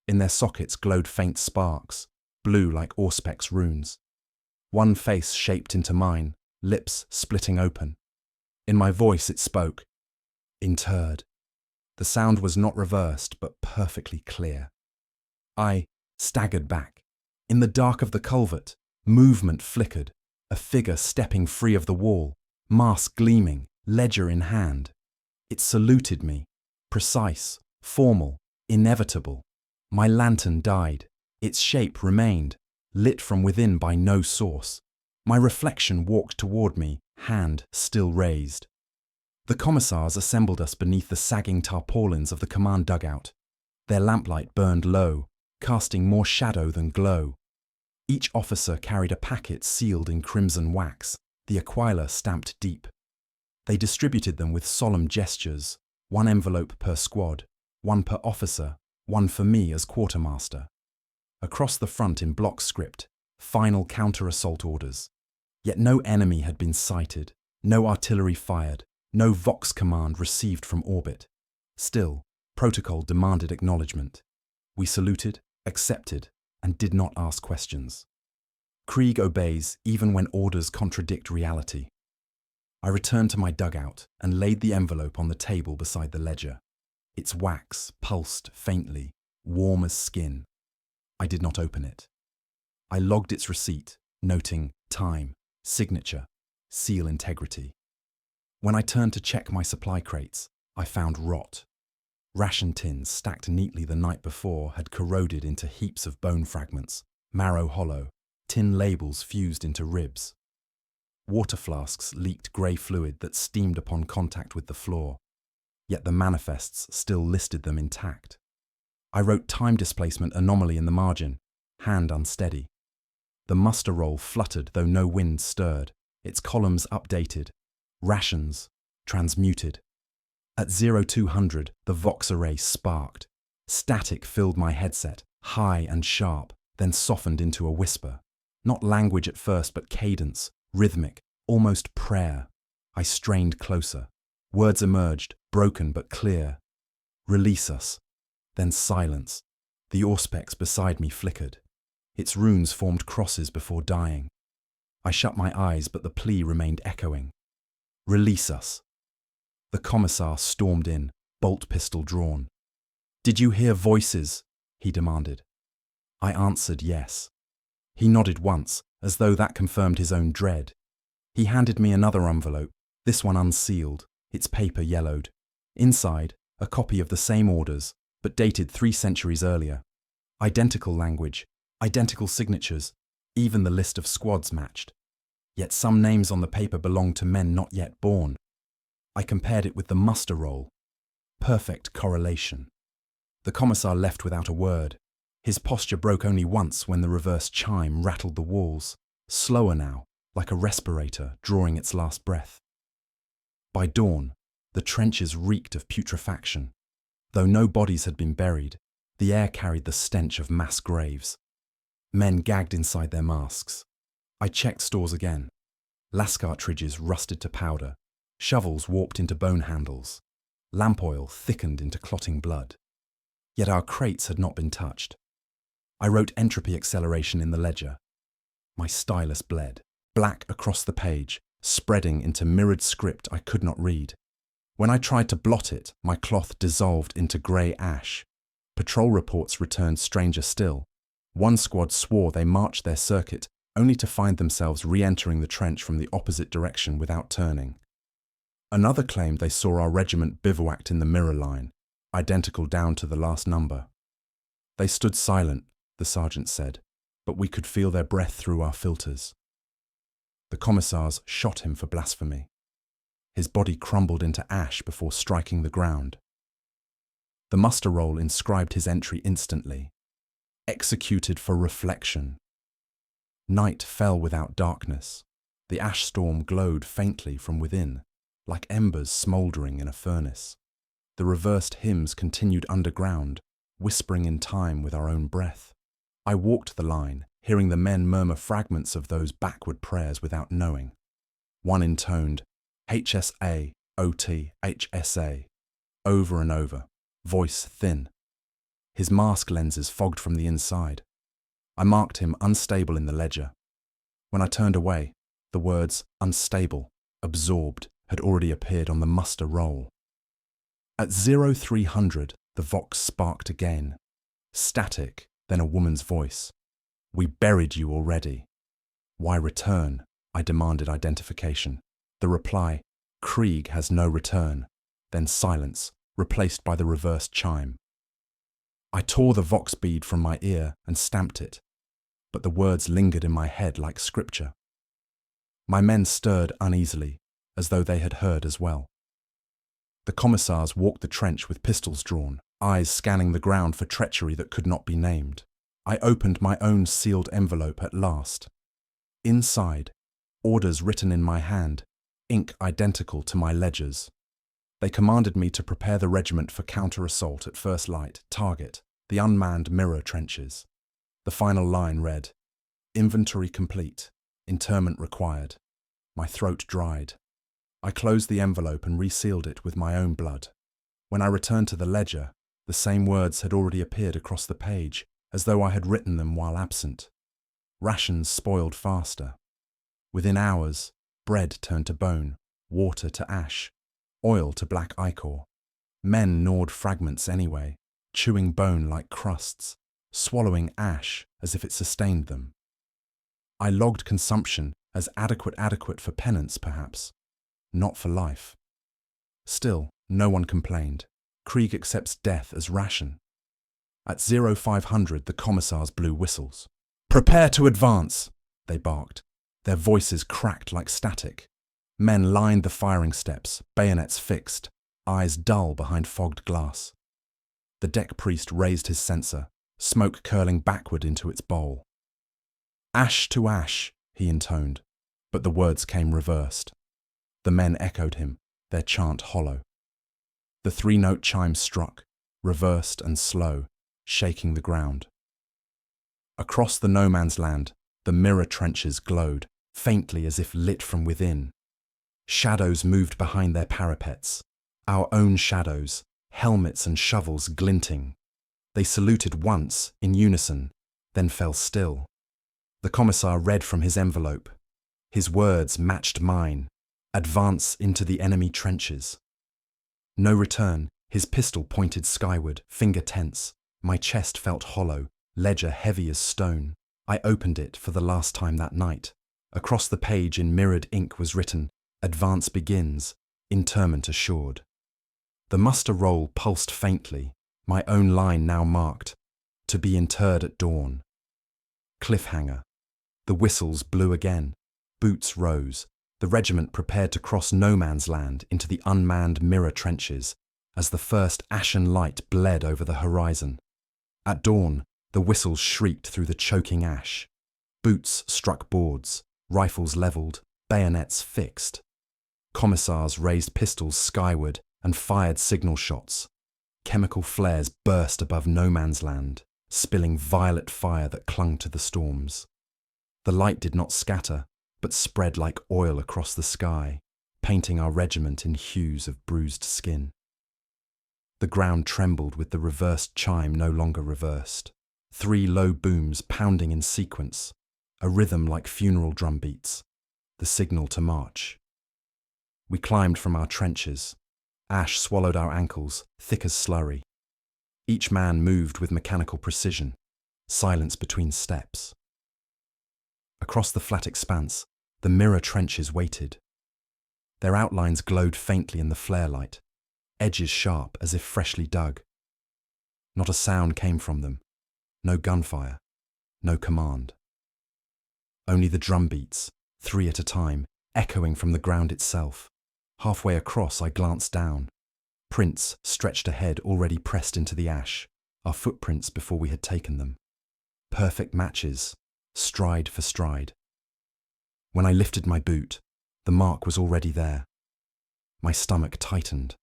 In their sockets glowed faint sparks, blue like Auspex runes. One face shaped into mine, lips splitting open. In my voice it spoke. Interred. The sound was not reversed, but perfectly clear. I staggered back. In the dark of the culvert, movement flickered, a figure stepping free of the wall, mask gleaming, ledger in hand. It saluted me, precise, formal, inevitable. My lantern died. Its shape remained, lit from within by no source. My reflection walked toward me, hand still raised. The commissars assembled us beneath the sagging tarpaulins of the command dugout. Their lamplight burned low, casting more shadow than glow. Each officer carried a packet sealed in crimson wax, the aquila stamped deep. They distributed them with solemn gestures, one envelope per squad, one per officer, one for me as quartermaster. Across the front in block script, final counter-assault orders. Yet no enemy had been sighted, no artillery fired, no Vox command received from orbit. Still, protocol demanded acknowledgement. We saluted, accepted, and did not ask questions. Krieg obeys even when orders contradict reality. I returned to my dugout and laid the envelope on the table beside the ledger. Its wax pulsed faintly, warm as skin. I did not open it. I logged its receipt, noting time, signature, seal integrity. When I turned to check my supply crates, I found rot. Ration tins stacked neatly the night before had corroded into heaps of bone fragments, marrow hollow, tin labels fused into ribs. Water flasks leaked grey fluid that steamed upon contact with the floor, yet the manifests still listed them intact. I wrote time displacement anomaly in the margin, hand unsteady. The muster roll fluttered though no wind stirred, its columns updated, rations transmuted. At 0200, the Vox array sparked. Static filled my headset, high and sharp, then softened into a whisper. Not language at first, but cadence, rhythmic, almost prayer. I strained closer. Words emerged, broken but clear. Release us. Then silence. The Auspex beside me flickered. Its runes formed crosses before dying. I shut my eyes, but the plea remained echoing. Release us. The commissar stormed in, bolt pistol drawn. "Did you hear voices?" he demanded. I answered yes. He nodded once, as though that confirmed his own dread. He handed me another envelope, this one unsealed, its paper yellowed. Inside, a copy of the same orders, but dated 3 centuries earlier. Identical language, identical signatures, even the list of squads matched. Yet some names on the paper belonged to men not yet born. I compared it with the muster roll. Perfect correlation. The commissar left without a word. His posture broke only once when the reverse chime rattled the walls, slower now, like a respirator drawing its last breath. By dawn, the trenches reeked of putrefaction. Though no bodies had been buried, the air carried the stench of mass graves. Men gagged inside their masks. I checked stores again. Las cartridges rusted to powder, shovels warped into bone handles, lamp oil thickened into clotting blood. Yet our crates had not been touched. I wrote entropy acceleration in the ledger. My stylus bled, black across the page, spreading into mirrored script I could not read. When I tried to blot it, my cloth dissolved into grey ash. Patrol reports returned stranger still. One squad swore they marched their circuit, only to find themselves re-entering the trench from the opposite direction without turning. Another claimed they saw our regiment bivouacked in the mirror line, identical down to the last number. They stood silent, the sergeant said, but we could feel their breath through our filters. The commissars shot him for blasphemy. His body crumbled into ash before striking the ground. The muster roll inscribed his entry instantly. Executed for reflection. Night fell without darkness. The ash storm glowed faintly from within, like embers smouldering in a furnace. The reversed hymns continued underground, whispering in time with our own breath. I walked the line, hearing the men murmur fragments of those backward prayers without knowing. One intoned, HSA, OT, HSA, over and over, voice thin. His mask lenses fogged from the inside. I marked him unstable in the ledger. When I turned away, the words unstable, absorbed, had already appeared on the muster roll. At 0300, the vox sparked again. Static, then a woman's voice. We buried you already. Why return? I demanded identification. The reply, Krieg has no return. Then silence, replaced by the reversed chime. I tore the vox bead from my ear and stamped it, but the words lingered in my head like scripture. My men stirred uneasily, as though they had heard as well. The commissars walked the trench with pistols drawn, eyes scanning the ground for treachery that could not be named. I opened my own sealed envelope at last. Inside, orders written in my hand, ink identical to my ledgers. They commanded me to prepare the regiment for counter-assault at first light, target, the unmanned mirror trenches. The final line read, Inventory complete, interment required. My throat dried. I closed the envelope and resealed it with my own blood. When I returned to the ledger, the same words had already appeared across the page, as though I had written them while absent. Rations spoiled faster. Within hours, bread turned to bone, water to ash, oil to black ichor. Men gnawed fragments anyway, chewing bone like crusts, swallowing ash as if it sustained them. I logged consumption as adequate for penance, perhaps, not for life. Still, no one complained. Krieg accepts death as ration. At 0500, the commissars blew whistles. Prepare to advance, they barked. Their voices cracked like static. Men lined the firing steps, bayonets fixed, eyes dull behind fogged glass. The deck priest raised his censer, smoke curling backward into its bowl. Ash to ash, he intoned, but the words came reversed. The men echoed him, their chant hollow. The 3-note chime struck, reversed and slow, shaking the ground. Across the no-man's land, the mirror trenches glowed, faintly as if lit from within. Shadows moved behind their parapets, our own shadows, helmets and shovels glinting. They saluted once, in unison, then fell still. The commissar read from his envelope. His words matched mine. Advance into the enemy trenches. No return, His pistol pointed skyward, finger tense. My chest felt hollow, ledger heavy as stone. I opened it for the last time that night. Across the page in mirrored ink was written, "Advance begins, interment assured." The muster roll pulsed faintly, my own line now marked, "To be interred at dawn." Cliffhanger. The whistles blew again. Boots rose. The regiment prepared to cross no man's land into the unmanned mirror trenches as the first ashen light bled over the horizon. At dawn, the whistles shrieked through the choking ash. Boots struck boards, rifles levelled, bayonets fixed. Commissars raised pistols skyward and fired signal shots. Chemical flares burst above no man's land, spilling violet fire that clung to the storms. The light did not scatter, but spread like oil across the sky, painting our regiment in hues of bruised skin. The ground trembled with the reversed chime no longer reversed. 3 low booms pounding in sequence, a rhythm like funeral drum beats, the signal to march. We climbed from our trenches. Ash swallowed our ankles, thick as slurry. Each man moved with mechanical precision, silence between steps. Across the flat expanse, the mirror trenches waited. Their outlines glowed faintly in the flare light, edges sharp as if freshly dug. Not a sound came from them, no gunfire, no command. Only the drum beats, 3 at a time, echoing from the ground itself. Halfway across, I glanced down. Prints stretched ahead, already pressed into the ash, our footprints before we had taken them. Perfect matches, stride for stride. When I lifted my boot, the mark was already there. My stomach tightened.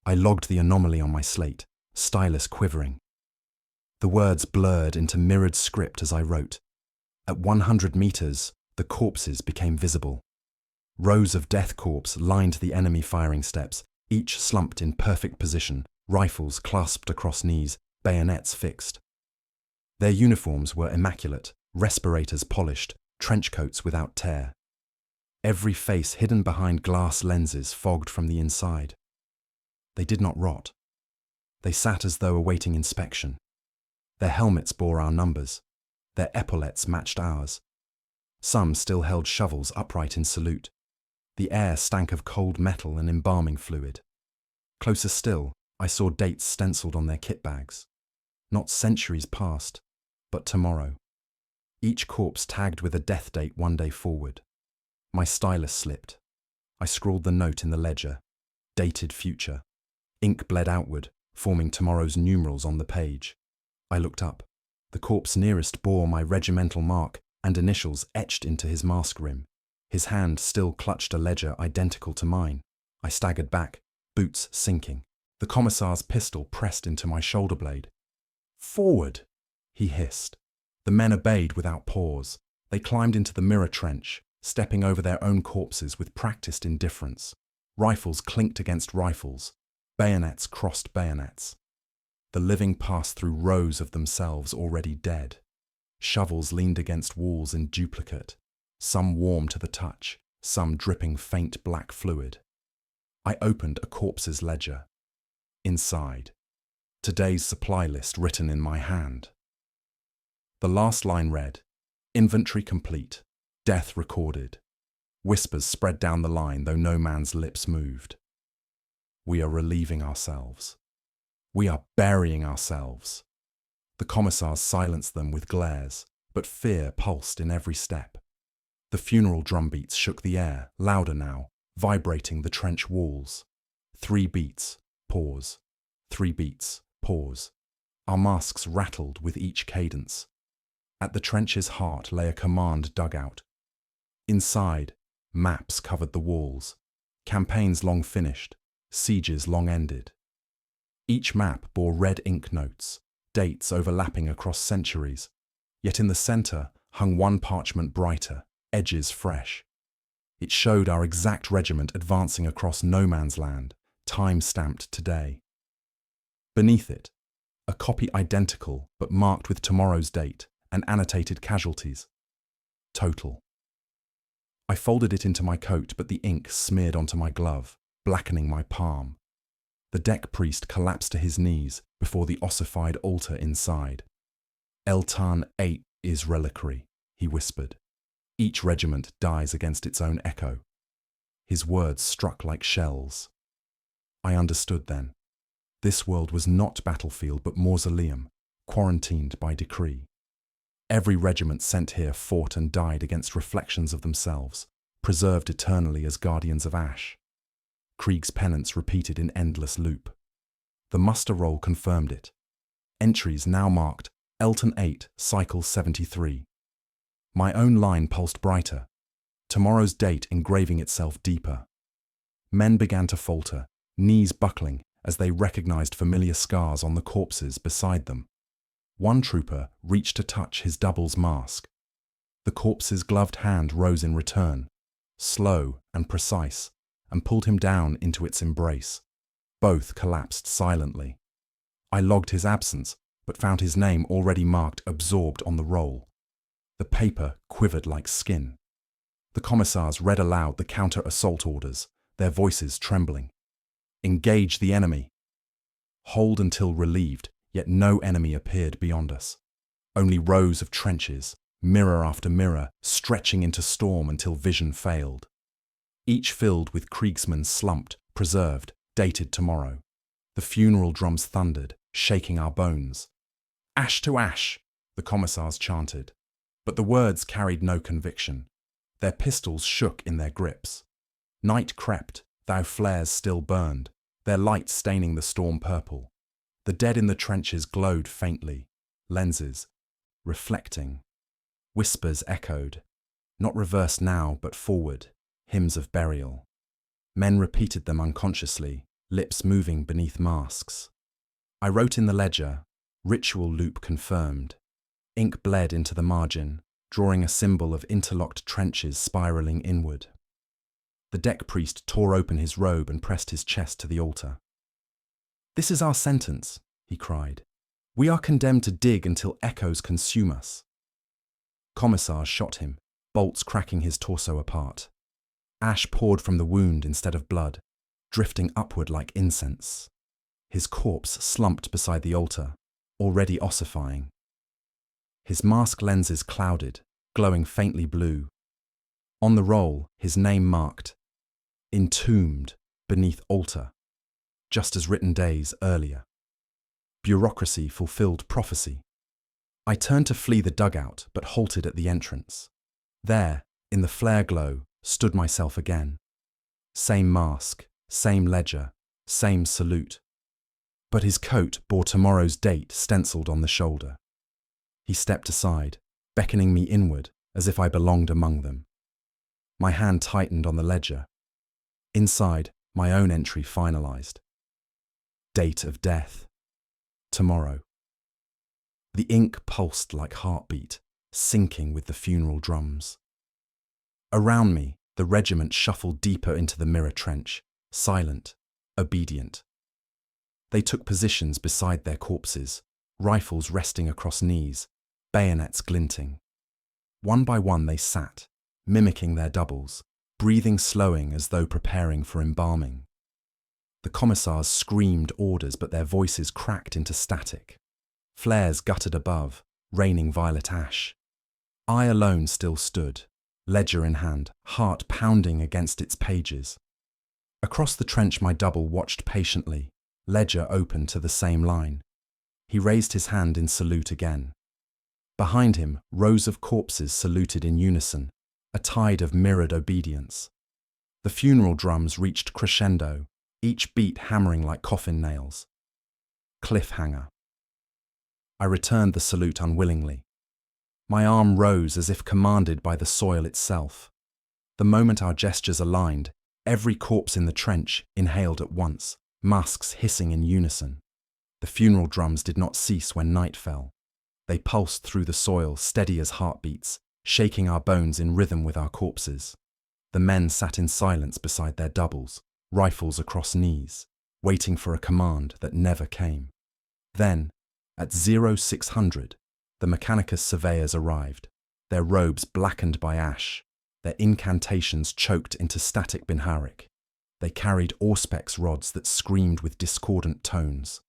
I logged the anomaly on my slate, stylus quivering. The words blurred into mirrored script as I wrote. At 100 meters, the corpses became visible. Rows of Death Korps lined the enemy firing steps, each slumped in perfect position, rifles clasped across knees, bayonets fixed. Their uniforms were immaculate, respirators polished, trench coats without tear. Every face hidden behind glass lenses fogged from the inside. They did not rot. They sat as though awaiting inspection. Their helmets bore our numbers. Their epaulets matched ours. Some still held shovels upright in salute. The air stank of cold metal and embalming fluid. Closer still, I saw dates stenciled on their kit bags. Not centuries past, but tomorrow. Each corpse tagged with a death date 1 day forward. My stylus slipped. I scrawled the note in the ledger. Dated future. Ink bled outward, forming tomorrow's numerals on the page. I looked up. The corpse nearest bore my regimental mark and initials etched into his mask rim. His hand still clutched a ledger identical to mine. I staggered back, boots sinking. The commissar's pistol pressed into my shoulder blade. "Forward!" he hissed. The men obeyed without pause. They climbed into the mirror trench, stepping over their own corpses with practiced indifference. Rifles clinked against rifles. Bayonets crossed bayonets. The living passed through rows of themselves already dead. Shovels leaned against walls in duplicate, some warm to the touch, some dripping faint black fluid. I opened a corpse's ledger. Inside, today's supply list written in my hand. The last line read, "Inventory complete, death recorded." Whispers spread down the line, though no man's lips moved. We are relieving ourselves. We are burying ourselves. The commissars silenced them with glares, but fear pulsed in every step. The funeral drumbeats shook the air, louder now, vibrating the trench walls. 3 beats, pause. 3 beats, pause. Our masks rattled with each cadence. At the trench's heart lay a command dugout. Inside, maps covered the walls. Campaigns long finished, sieges long ended. Each map bore red ink notes, dates overlapping across centuries. Yet in the center hung one parchment brighter, edges fresh. It showed our exact regiment advancing across no man's land, time-stamped today. Beneath it, a copy identical but marked with tomorrow's date and annotated casualties. Total. I folded it into my coat, but the ink smeared onto my glove, blackening my palm. The deck priest collapsed to his knees before the ossified altar inside. Eltan 8 is reliquary, he whispered. Each regiment dies against its own echo. His words struck like shells. I understood then. This world was not battlefield but mausoleum, quarantined by decree. Every regiment sent here fought and died against reflections of themselves, preserved eternally as guardians of ash. Krieg's penance repeated in endless loop. The muster roll confirmed it. Entries now marked Elton 8, Cycle 73. My own line pulsed brighter, tomorrow's date engraving itself deeper. Men began to falter, knees buckling as they recognized familiar scars on the corpses beside them. One trooper reached to touch his double's mask. The corpse's gloved hand rose in return, slow and precise, and pulled him down into its embrace. Both collapsed silently. I logged his absence, but found his name already marked absorbed on the roll. The paper quivered like skin. The commissars read aloud the counter-assault orders, their voices trembling. Engage the enemy. Hold until relieved, yet no enemy appeared beyond us. Only rows of trenches, mirror after mirror, stretching into storm until vision failed. Each filled with Kriegsmen slumped, preserved, dated tomorrow. The funeral drums thundered, shaking our bones. Ash to ash, the commissars chanted. But the words carried no conviction. Their pistols shook in their grips. Night crept, thou flares still burned, their light staining the storm purple. The dead in the trenches glowed faintly, lenses, reflecting. Whispers echoed, not reversed now but forward, hymns of burial. Men repeated them unconsciously, lips moving beneath masks. I wrote in the ledger, ritual loop confirmed. Ink bled into the margin, drawing a symbol of interlocked trenches spiraling inward. The deck priest tore open his robe and pressed his chest to the altar. "This is our sentence," he cried. "We are condemned to dig until echoes consume us." Commissars shot him, bolts cracking his torso apart. Ash poured from the wound instead of blood, drifting upward like incense. His corpse slumped beside the altar, already ossifying. His mask lenses clouded, glowing faintly blue. On the roll, his name marked, entombed beneath altar, just as written days earlier. Bureaucracy fulfilled prophecy. I turned to flee the dugout, but halted at the entrance. There, in the flare glow, stood myself again. Same mask, same ledger, same salute. But his coat bore tomorrow's date stenciled on the shoulder. He stepped aside, beckoning me inward as if I belonged among them. My hand tightened on the ledger. Inside, my own entry finalized. Date of death. Tomorrow. The ink pulsed like heartbeat, syncing with the funeral drums. Around me, the regiment shuffled deeper into the mirror trench, silent, obedient. They took positions beside their corpses, rifles resting across knees, bayonets glinting. One by one they sat, mimicking their doubles, breathing slowing as though preparing for embalming. The commissars screamed orders, but their voices cracked into static. Flares guttered above, raining violet ash. I alone still stood, ledger in hand, heart pounding against its pages. Across the trench my double watched patiently, ledger open to the same line. He raised his hand in salute again. Behind him, rows of corpses saluted in unison, a tide of mirrored obedience. The funeral drums reached crescendo, each beat hammering like coffin nails. Cliffhanger. I returned the salute unwillingly. My arm rose as if commanded by the soil itself. The moment our gestures aligned, every corpse in the trench inhaled at once, masks hissing in unison. The funeral drums did not cease when night fell. They pulsed through the soil, steady as heartbeats, shaking our bones in rhythm with our corpses. The men sat in silence beside their doubles, rifles across knees, waiting for a command that never came. Then, at 0600, the Mechanicus surveyors arrived, their robes blackened by ash, their incantations choked into static binharik. They carried auspex rods that screamed with discordant tones.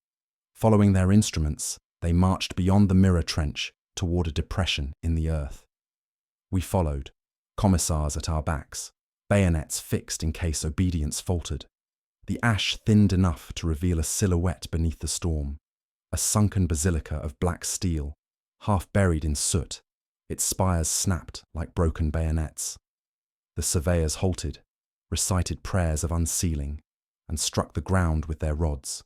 Following their instruments, they marched beyond the mirror trench toward a depression in the earth. We followed, commissars at our backs, bayonets fixed in case obedience faltered. The ash thinned enough to reveal a silhouette beneath the storm, a sunken basilica of black steel, half buried in soot, its spires snapped like broken bayonets. The surveyors halted, recited prayers of unsealing, and struck the ground with their rods.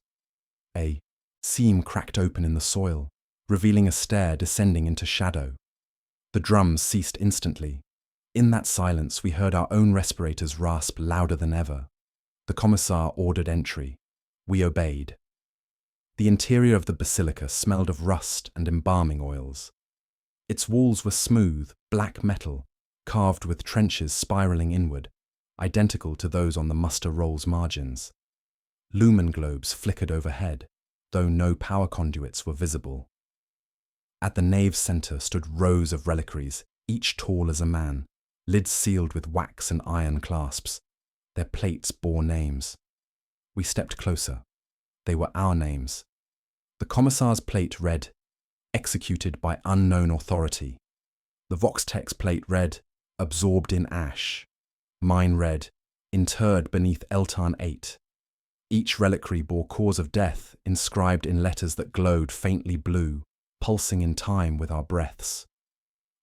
A seam cracked open in the soil, revealing a stair descending into shadow. The drums ceased instantly. In that silence, we heard our own respirators rasp louder than ever. The commissar ordered entry. We obeyed. The interior of the basilica smelled of rust and embalming oils. Its walls were smooth, black metal, carved with trenches spiraling inward, identical to those on the muster roll's margins. Lumen globes flickered overhead, though no power conduits were visible. At the nave's centre stood rows of reliquaries, each tall as a man, lids sealed with wax and iron clasps. Their plates bore names. We stepped closer. They were our names. The commissar's plate read, "Executed by unknown authority." The Voxtex plate read, "Absorbed in ash." Mine read, "Interred beneath Eltan 8. Each reliquary bore cause of death inscribed in letters that glowed faintly blue, pulsing in time with our breaths.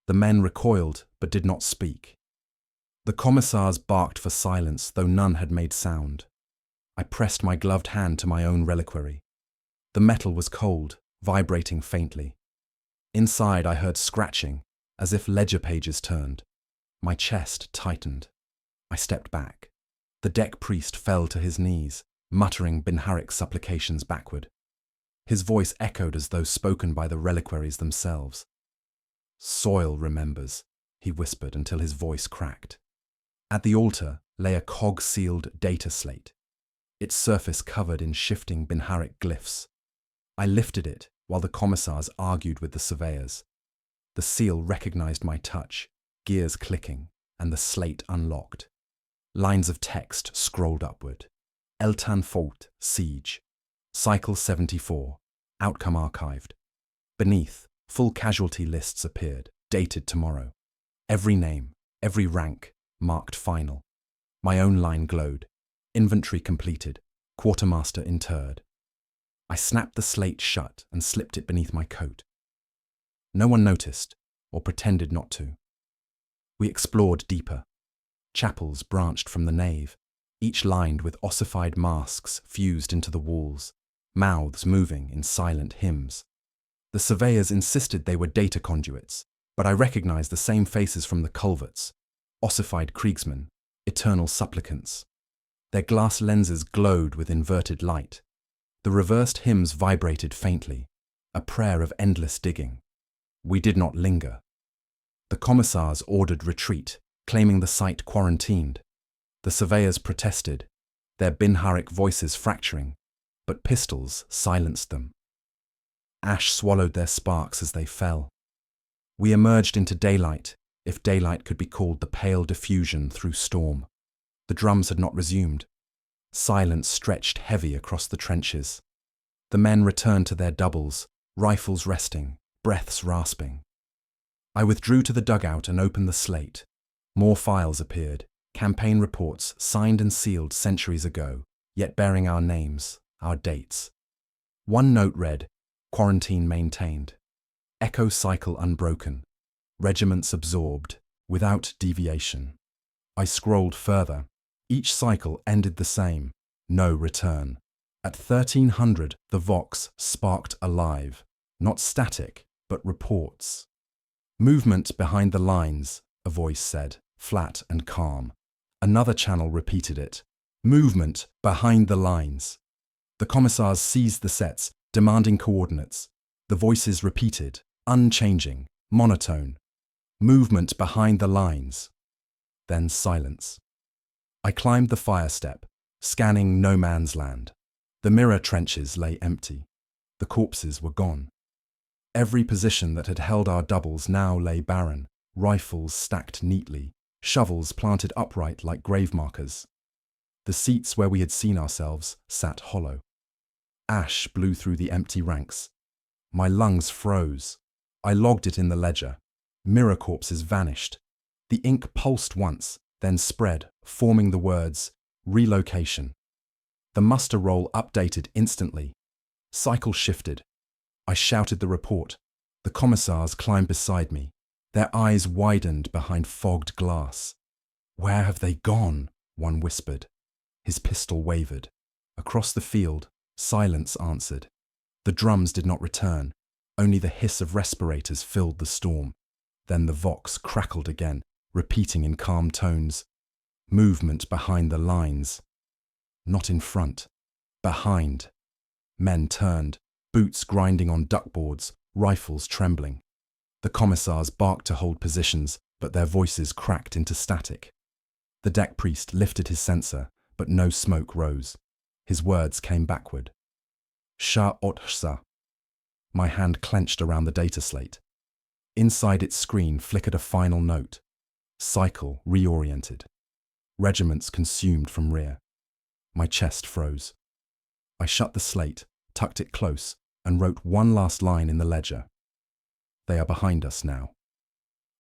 The men recoiled but did not speak. The commissars barked for silence, though none had made sound. I pressed my gloved hand to my own reliquary. The metal was cold, vibrating faintly. Inside I heard scratching, as if ledger pages turned. My chest tightened. I stepped back. The deck priest fell to his knees, muttering Binharic supplications backward. His voice echoed as though spoken by the reliquaries themselves. "Soil remembers," he whispered until his voice cracked. At the altar lay a cog-sealed data slate, its surface covered in shifting Binharic glyphs. I lifted it while the commissars argued with the surveyors. The seal recognized my touch, gears clicking, and the slate unlocked. Lines of text scrolled upward. Eltan Fault, Siege. Cycle 74, outcome archived. Beneath, full casualty lists appeared, dated tomorrow. Every name, every rank, marked final. My own line glowed. Inventory completed. Quartermaster interred. I snapped the slate shut and slipped it beneath my coat. No one noticed, or pretended not to. We explored deeper. Chapels branched from the nave, each lined with ossified masks fused into the walls, mouths moving in silent hymns. The surveyors insisted they were data conduits, but I recognized the same faces from the culverts, ossified kriegsmen, eternal supplicants. Their glass lenses glowed with inverted light. The reversed hymns vibrated faintly, a prayer of endless digging. We did not linger. The commissars ordered retreat, claiming the site quarantined. The surveyors protested, their Binharic voices fracturing, but pistols silenced them. Ash swallowed their sparks as they fell. We emerged into daylight, if daylight could be called the pale diffusion through storm. The drums had not resumed. Silence stretched heavy across the trenches. The men returned to their doubles, rifles resting, breaths rasping. I withdrew to the dugout and opened the slate. More files appeared, campaign reports signed and sealed centuries ago, yet bearing our names, our dates. One note read, "Quarantine maintained. Echo cycle unbroken. Regiments absorbed, without deviation." I scrolled further. Each cycle ended the same, no return. At 1300, the Vox sparked alive, not static, but reports. "Movement behind the lines," a voice said, flat and calm. Another channel repeated it. "Movement behind the lines." The commissars seized the sets, demanding coordinates. The voices repeated, unchanging, monotone. "Movement behind the lines." Then silence. I climbed the fire step, scanning no man's land. The mirror trenches lay empty. The corpses were gone. Every position that had held our doubles now lay barren, rifles stacked neatly, shovels planted upright like grave markers. The seats where we had seen ourselves sat hollow. Ash blew through the empty ranks. My lungs froze. I logged it in the ledger. Mirror corpses vanished. The ink pulsed once, then spread, forming the words, relocation. The muster roll updated instantly. Cycle shifted. I shouted the report. The commissars climbed beside me. Their eyes widened behind fogged glass. "Where have they gone?" one whispered. His pistol wavered. Across the field, silence answered. The drums did not return. Only the hiss of respirators filled the storm. Then the vox crackled again, repeating in calm tones. Movement behind the lines. Not in front. Behind. Men turned, boots grinding on duckboards, rifles trembling. The commissars barked to hold positions, but their voices cracked into static. The deck priest lifted his censer, but no smoke rose. His words came backward. Sha-ot-sa. My hand clenched around the data slate. Inside its screen flickered a final note. Cycle reoriented. Regiments consumed from rear. My chest froze. I shut the slate, tucked it close, and wrote one last line in the ledger. They are behind us now.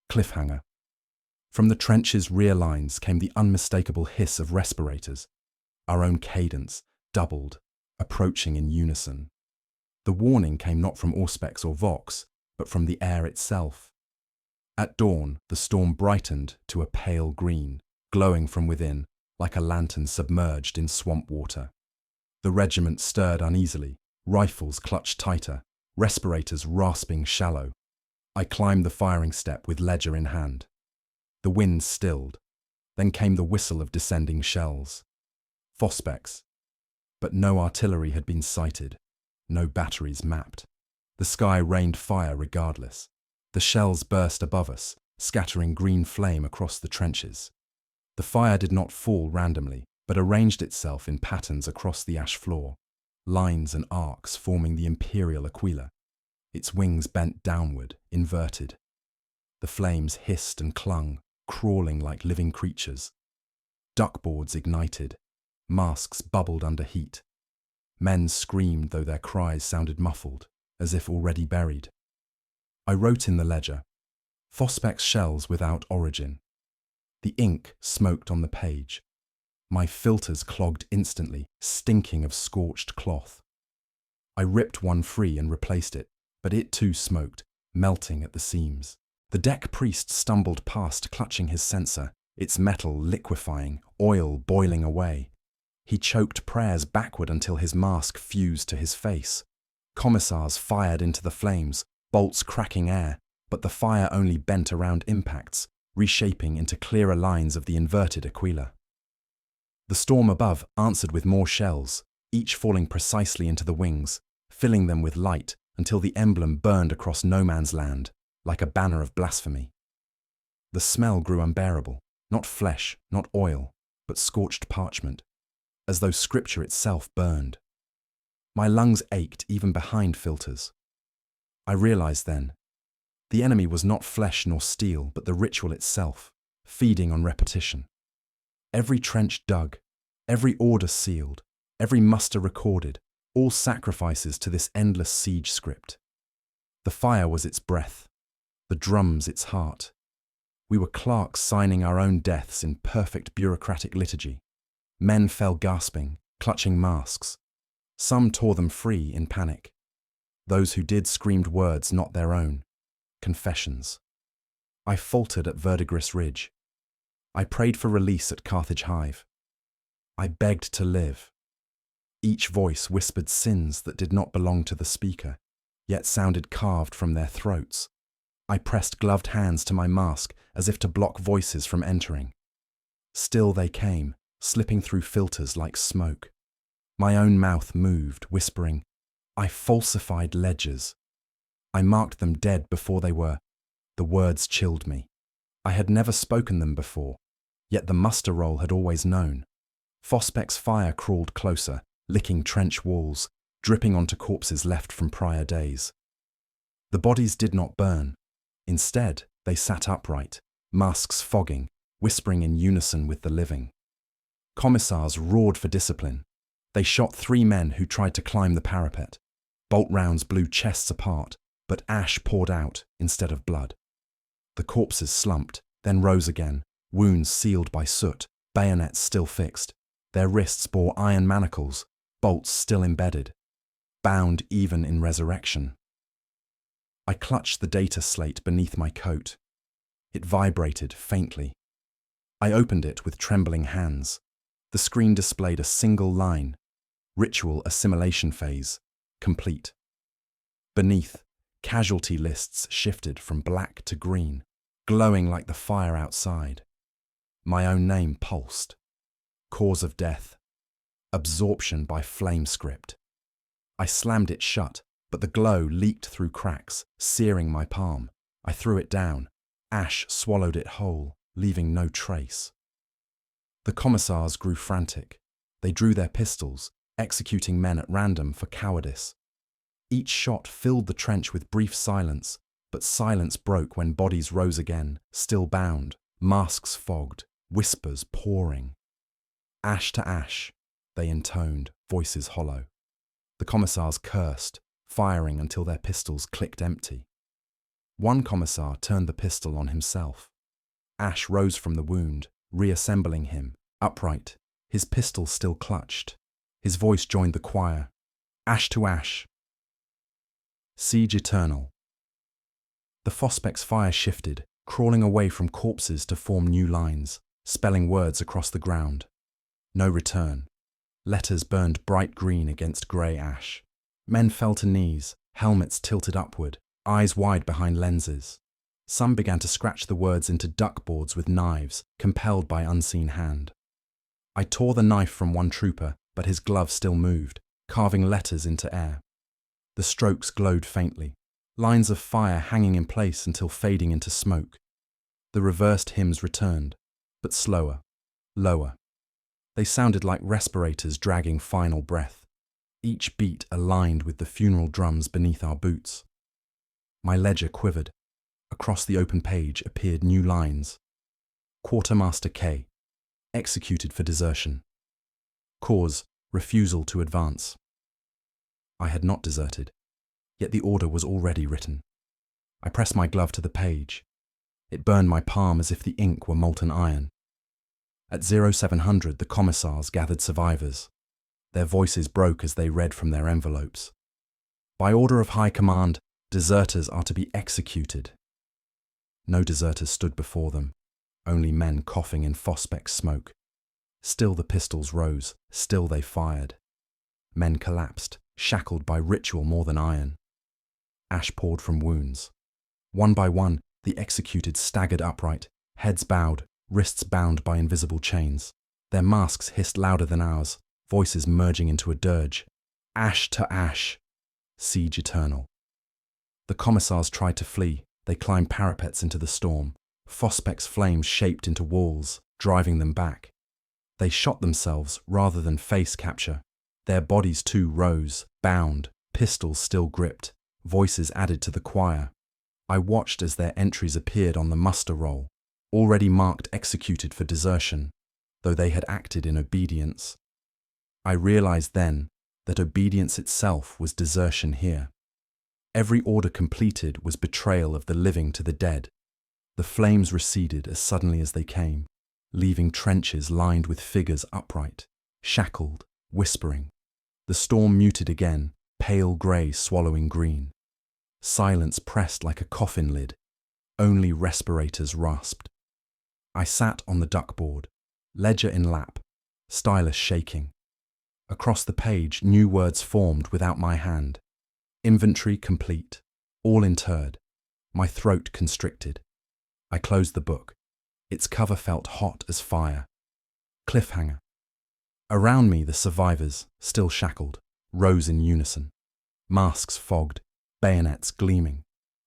Cliffhanger. From the trench's rear lines came the unmistakable hiss of respirators. Our own cadence, doubled, approaching in unison. The warning came not from Auspex or Vox, but from the air itself. At dawn, the storm brightened to a pale green, glowing from within, like a lantern submerged in swamp water. The regiment stirred uneasily, rifles clutched tighter, respirators rasping shallow. I climbed the firing step with ledger in hand. The wind stilled. Then came the whistle of descending shells. Phosphex. But no artillery had been sighted, no batteries mapped. The sky rained fire regardless. The shells burst above us, scattering green flame across the trenches. The fire did not fall randomly, but arranged itself in patterns across the ash floor, lines and arcs forming the Imperial Aquila. Its wings bent downward, inverted. The flames hissed and clung, crawling like living creatures. Duckboards ignited. Masks bubbled under heat. Men screamed though their cries sounded muffled, as if already buried. I wrote in the ledger, Phosphex shells without origin. The ink smoked on the page. My filters clogged instantly, stinking of scorched cloth. I ripped one free and replaced it, but it too smoked, melting at the seams. The deck priest stumbled past, clutching his censer, its metal liquefying, oil boiling away. He choked prayers backward until his mask fused to his face. Commissars fired into the flames, bolts cracking air, but the fire only bent around impacts, reshaping into clearer lines of the inverted Aquila. The storm above answered with more shells, each falling precisely into the wings, filling them with light until the emblem burned across no man's land, like a banner of blasphemy. The smell grew unbearable, not flesh, not oil, but scorched parchment, as though scripture itself burned. My lungs ached even behind filters. I realized then, the enemy was not flesh nor steel, but the ritual itself, feeding on repetition. Every trench dug, every order sealed, every muster recorded, all sacrifices to this endless siege script. The fire was its breath, the drums its heart. We were clerks signing our own deaths in perfect bureaucratic liturgy. Men fell gasping, clutching masks. Some tore them free in panic. Those who did screamed words not their own, confessions. I faltered at Verdigris Ridge. I prayed for release at Carthage Hive. I begged to live. Each voice whispered sins that did not belong to the speaker, yet sounded carved from their throats. I pressed gloved hands to my mask as if to block voices from entering. Still they came, slipping through filters like smoke. My own mouth moved, whispering, I falsified ledgers. I marked them dead before they were. The words chilled me. I had never spoken them before, yet the muster roll had always known. Phosphex fire crawled closer, licking trench walls, dripping onto corpses left from prior days. The bodies did not burn. Instead, they sat upright, masks fogging, whispering in unison with the living. Commissars roared for discipline. They shot 3 men who tried to climb the parapet. Bolt rounds blew chests apart, but ash poured out instead of blood. The corpses slumped, then rose again, wounds sealed by soot, bayonets still fixed. Their wrists bore iron manacles, bolts still embedded, bound even in resurrection. I clutched the data slate beneath my coat. It vibrated faintly. I opened it with trembling hands. The screen displayed a single line: Ritual Assimilation Phase, complete. Beneath, casualty lists shifted from black to green, glowing like the fire outside. My own name pulsed. Cause of death: absorption by flame script. I slammed it shut, but the glow leaked through cracks, searing my palm. I threw it down. Ash swallowed it whole, leaving no trace. The commissars grew frantic. They drew their pistols, executing men at random for cowardice. Each shot filled the trench with brief silence, but silence broke when bodies rose again, still bound, masks fogged, whispers pouring. Ash to ash, they intoned, voices hollow. The commissars cursed, firing until their pistols clicked empty. One commissar turned the pistol on himself. Ash rose from the wound, reassembling him, upright, his pistol still clutched. His voice joined the choir. Ash to ash. Siege eternal. The Phospex's fire shifted, crawling away from corpses to form new lines, spelling words across the ground. No return. Letters burned bright green against grey ash. Men fell to knees, helmets tilted upward, eyes wide behind lenses. Some began to scratch the words into duckboards with knives, compelled by unseen hand. I tore the knife from one trooper, but his glove still moved, carving letters into air. The strokes glowed faintly, lines of fire hanging in place until fading into smoke. The reversed hymns returned, but slower, lower. They sounded like respirators dragging final breath, each beat aligned with the funeral drums beneath our boots. My ledger quivered. Across the open page appeared new lines. Quartermaster K, executed for desertion. Cause, refusal to advance. I had not deserted, yet the order was already written. I pressed my glove to the page. It burned my palm as if the ink were molten iron. At 0700, the commissars gathered survivors. Their voices broke as they read from their envelopes. By order of High Command, deserters are to be executed. No deserters stood before them, only men coughing in Phospex's smoke. Still the pistols rose, still they fired. Men collapsed, shackled by ritual more than iron. Ash poured from wounds. One by one, the executed staggered upright, heads bowed, wrists bound by invisible chains. Their masks hissed louder than ours, voices merging into a dirge. Ash to ash. Siege eternal. The commissars tried to flee. They climbed parapets into the storm. Phospex's flames shaped into walls, driving them back. They shot themselves rather than face capture. Their bodies too rose, bound, pistols still gripped, voices added to the choir. I watched as their entries appeared on the muster roll, already marked executed for desertion, though they had acted in obedience. I realized then that obedience itself was desertion here. Every order completed was betrayal of the living to the dead. The flames receded as suddenly as they came, leaving trenches lined with figures upright, shackled, whispering. The storm muted again, pale grey swallowing green. Silence pressed like a coffin lid. Only respirators rasped. I sat on the duckboard, ledger in lap, stylus shaking. Across the page, new words formed without my hand. Inventory complete, all interred, my throat constricted. I closed the book. Its cover felt hot as fire. Cliffhanger. Around me, the survivors, still shackled, rose in unison. Masks fogged, bayonets gleaming,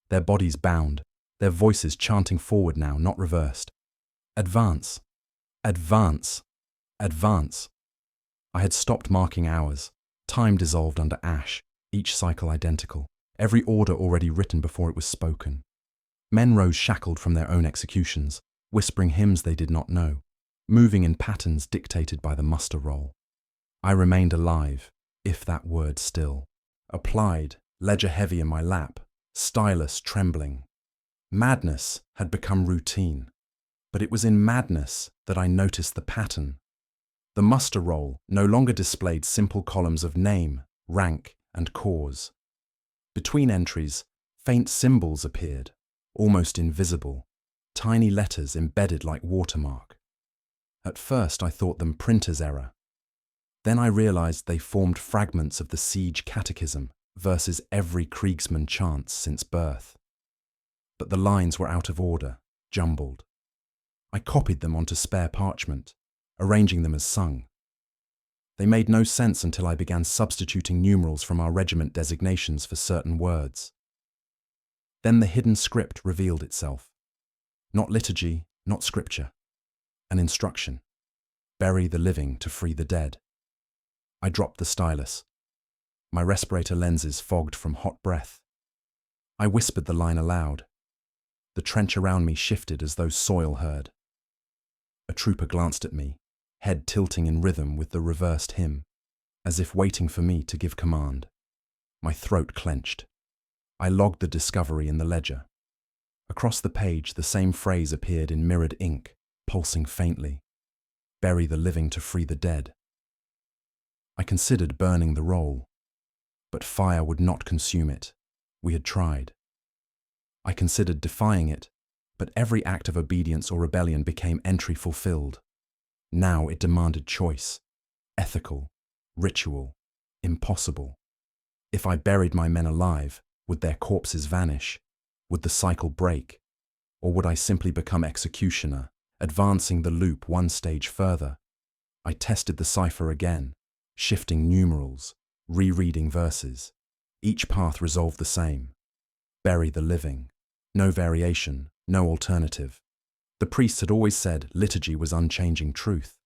their bodies bound, their voices chanting forward now, not reversed. Advance, advance, advance. I had stopped marking hours. Time dissolved under ash, each cycle identical, every order already written before it was spoken. Men rose shackled from their own executions, whispering hymns they did not know. moving in patterns dictated by the muster roll. I remained alive, if that word still. Applied, ledger heavy in my lap, stylus trembling. Madness had become routine, but it was in madness that I noticed the pattern. The muster roll no longer displayed simple columns of name, rank, and cause. Between entries, faint symbols appeared, almost invisible, tiny letters embedded like watermark. At first I thought them printer's error. Then I realized they formed fragments of the siege catechism versus every Kriegsman chants since birth. But the lines were out of order, jumbled. I copied them onto spare parchment, arranging them as sung. They made no sense until I began substituting numerals from our regiment designations for certain words. Then the hidden script revealed itself. Not liturgy, not scripture. An instruction. Bury the living to free the dead. I dropped the stylus. My respirator lenses fogged from hot breath. I whispered the line aloud. The trench around me shifted as though soil heard. A trooper glanced at me, head tilting in rhythm with the reversed hymn, as if waiting for me to give command. My throat clenched. I logged the discovery in the ledger. Across the page, the same phrase appeared in mirrored ink, pulsing faintly. Bury the living to free the dead. I considered burning the roll, but fire would not consume it. We had tried. I considered defying it, but every act of obedience or rebellion became entry fulfilled. Now it demanded choice, ethical, ritual, impossible. If I buried my men alive, would their corpses vanish? Would the cycle break? Or would I simply become executioner, advancing the loop one stage further? I tested the cipher again, shifting numerals, rereading verses. Each path resolved the same. Bury the living. No variation, no alternative. The priests had always said liturgy was unchanging truth.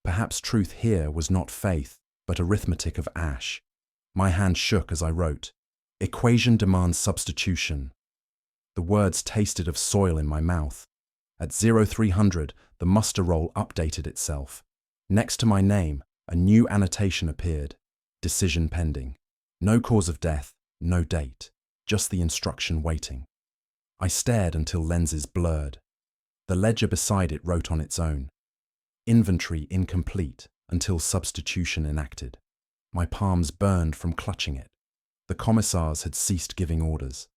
Perhaps truth here was not faith, but arithmetic of ash. My hand shook as I wrote. Equation demands substitution. The words tasted of soil in my mouth. At 0300, the muster roll updated itself. Next to my name, a new annotation appeared. Decision pending. No cause of death, no date, just the instruction waiting. I stared until lenses blurred. The ledger beside it wrote on its own. Inventory incomplete until substitution enacted. My palms burned from clutching it. The commissars had ceased giving orders.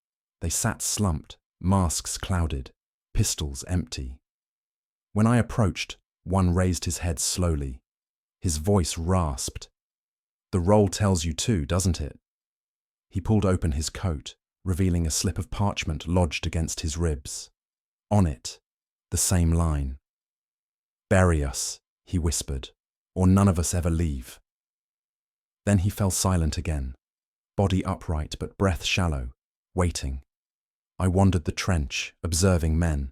They sat slumped, masks clouded, pistols empty. When I approached, one raised his head slowly. His voice rasped. The roll tells you too, doesn't it? He pulled open his coat, revealing a slip of parchment lodged against his ribs. On it, the same line. Bury us, he whispered, or none of us ever leave. Then he fell silent again, body upright but breath shallow, waiting. I wandered the trench, observing men.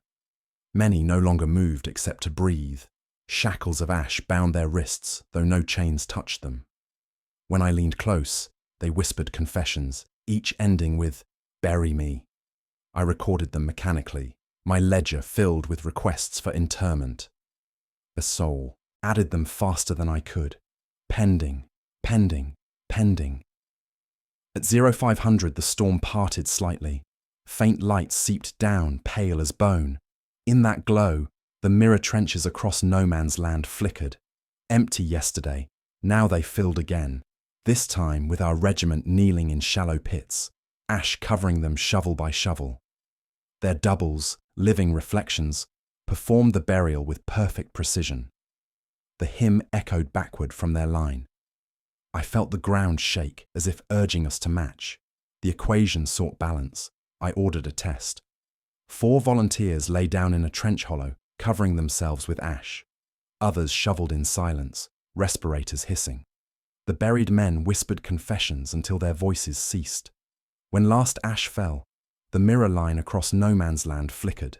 Many no longer moved except to breathe. Shackles of ash bound their wrists, though no chains touched them. When I leaned close, they whispered confessions, each ending with, "Bury me." I recorded them mechanically, my ledger filled with requests for interment. The soul added them faster than I could. Pending, pending, pending. At 0500, the storm parted slightly. Faint light seeped down, pale as bone. In that glow, the mirror trenches across no man's land flickered. Empty yesterday, now they filled again. This time with our regiment kneeling in shallow pits, ash covering them shovel by shovel. Their doubles, living reflections, performed the burial with perfect precision. The hymn echoed backward from their line. I felt the ground shake as if urging us to match. The equation sought balance. I ordered a test. 4 volunteers lay down in a trench hollow, covering themselves with ash. Others shoveled in silence, respirators hissing. The buried men whispered confessions until their voices ceased. When last ash fell, the mirror line across no man's land flickered.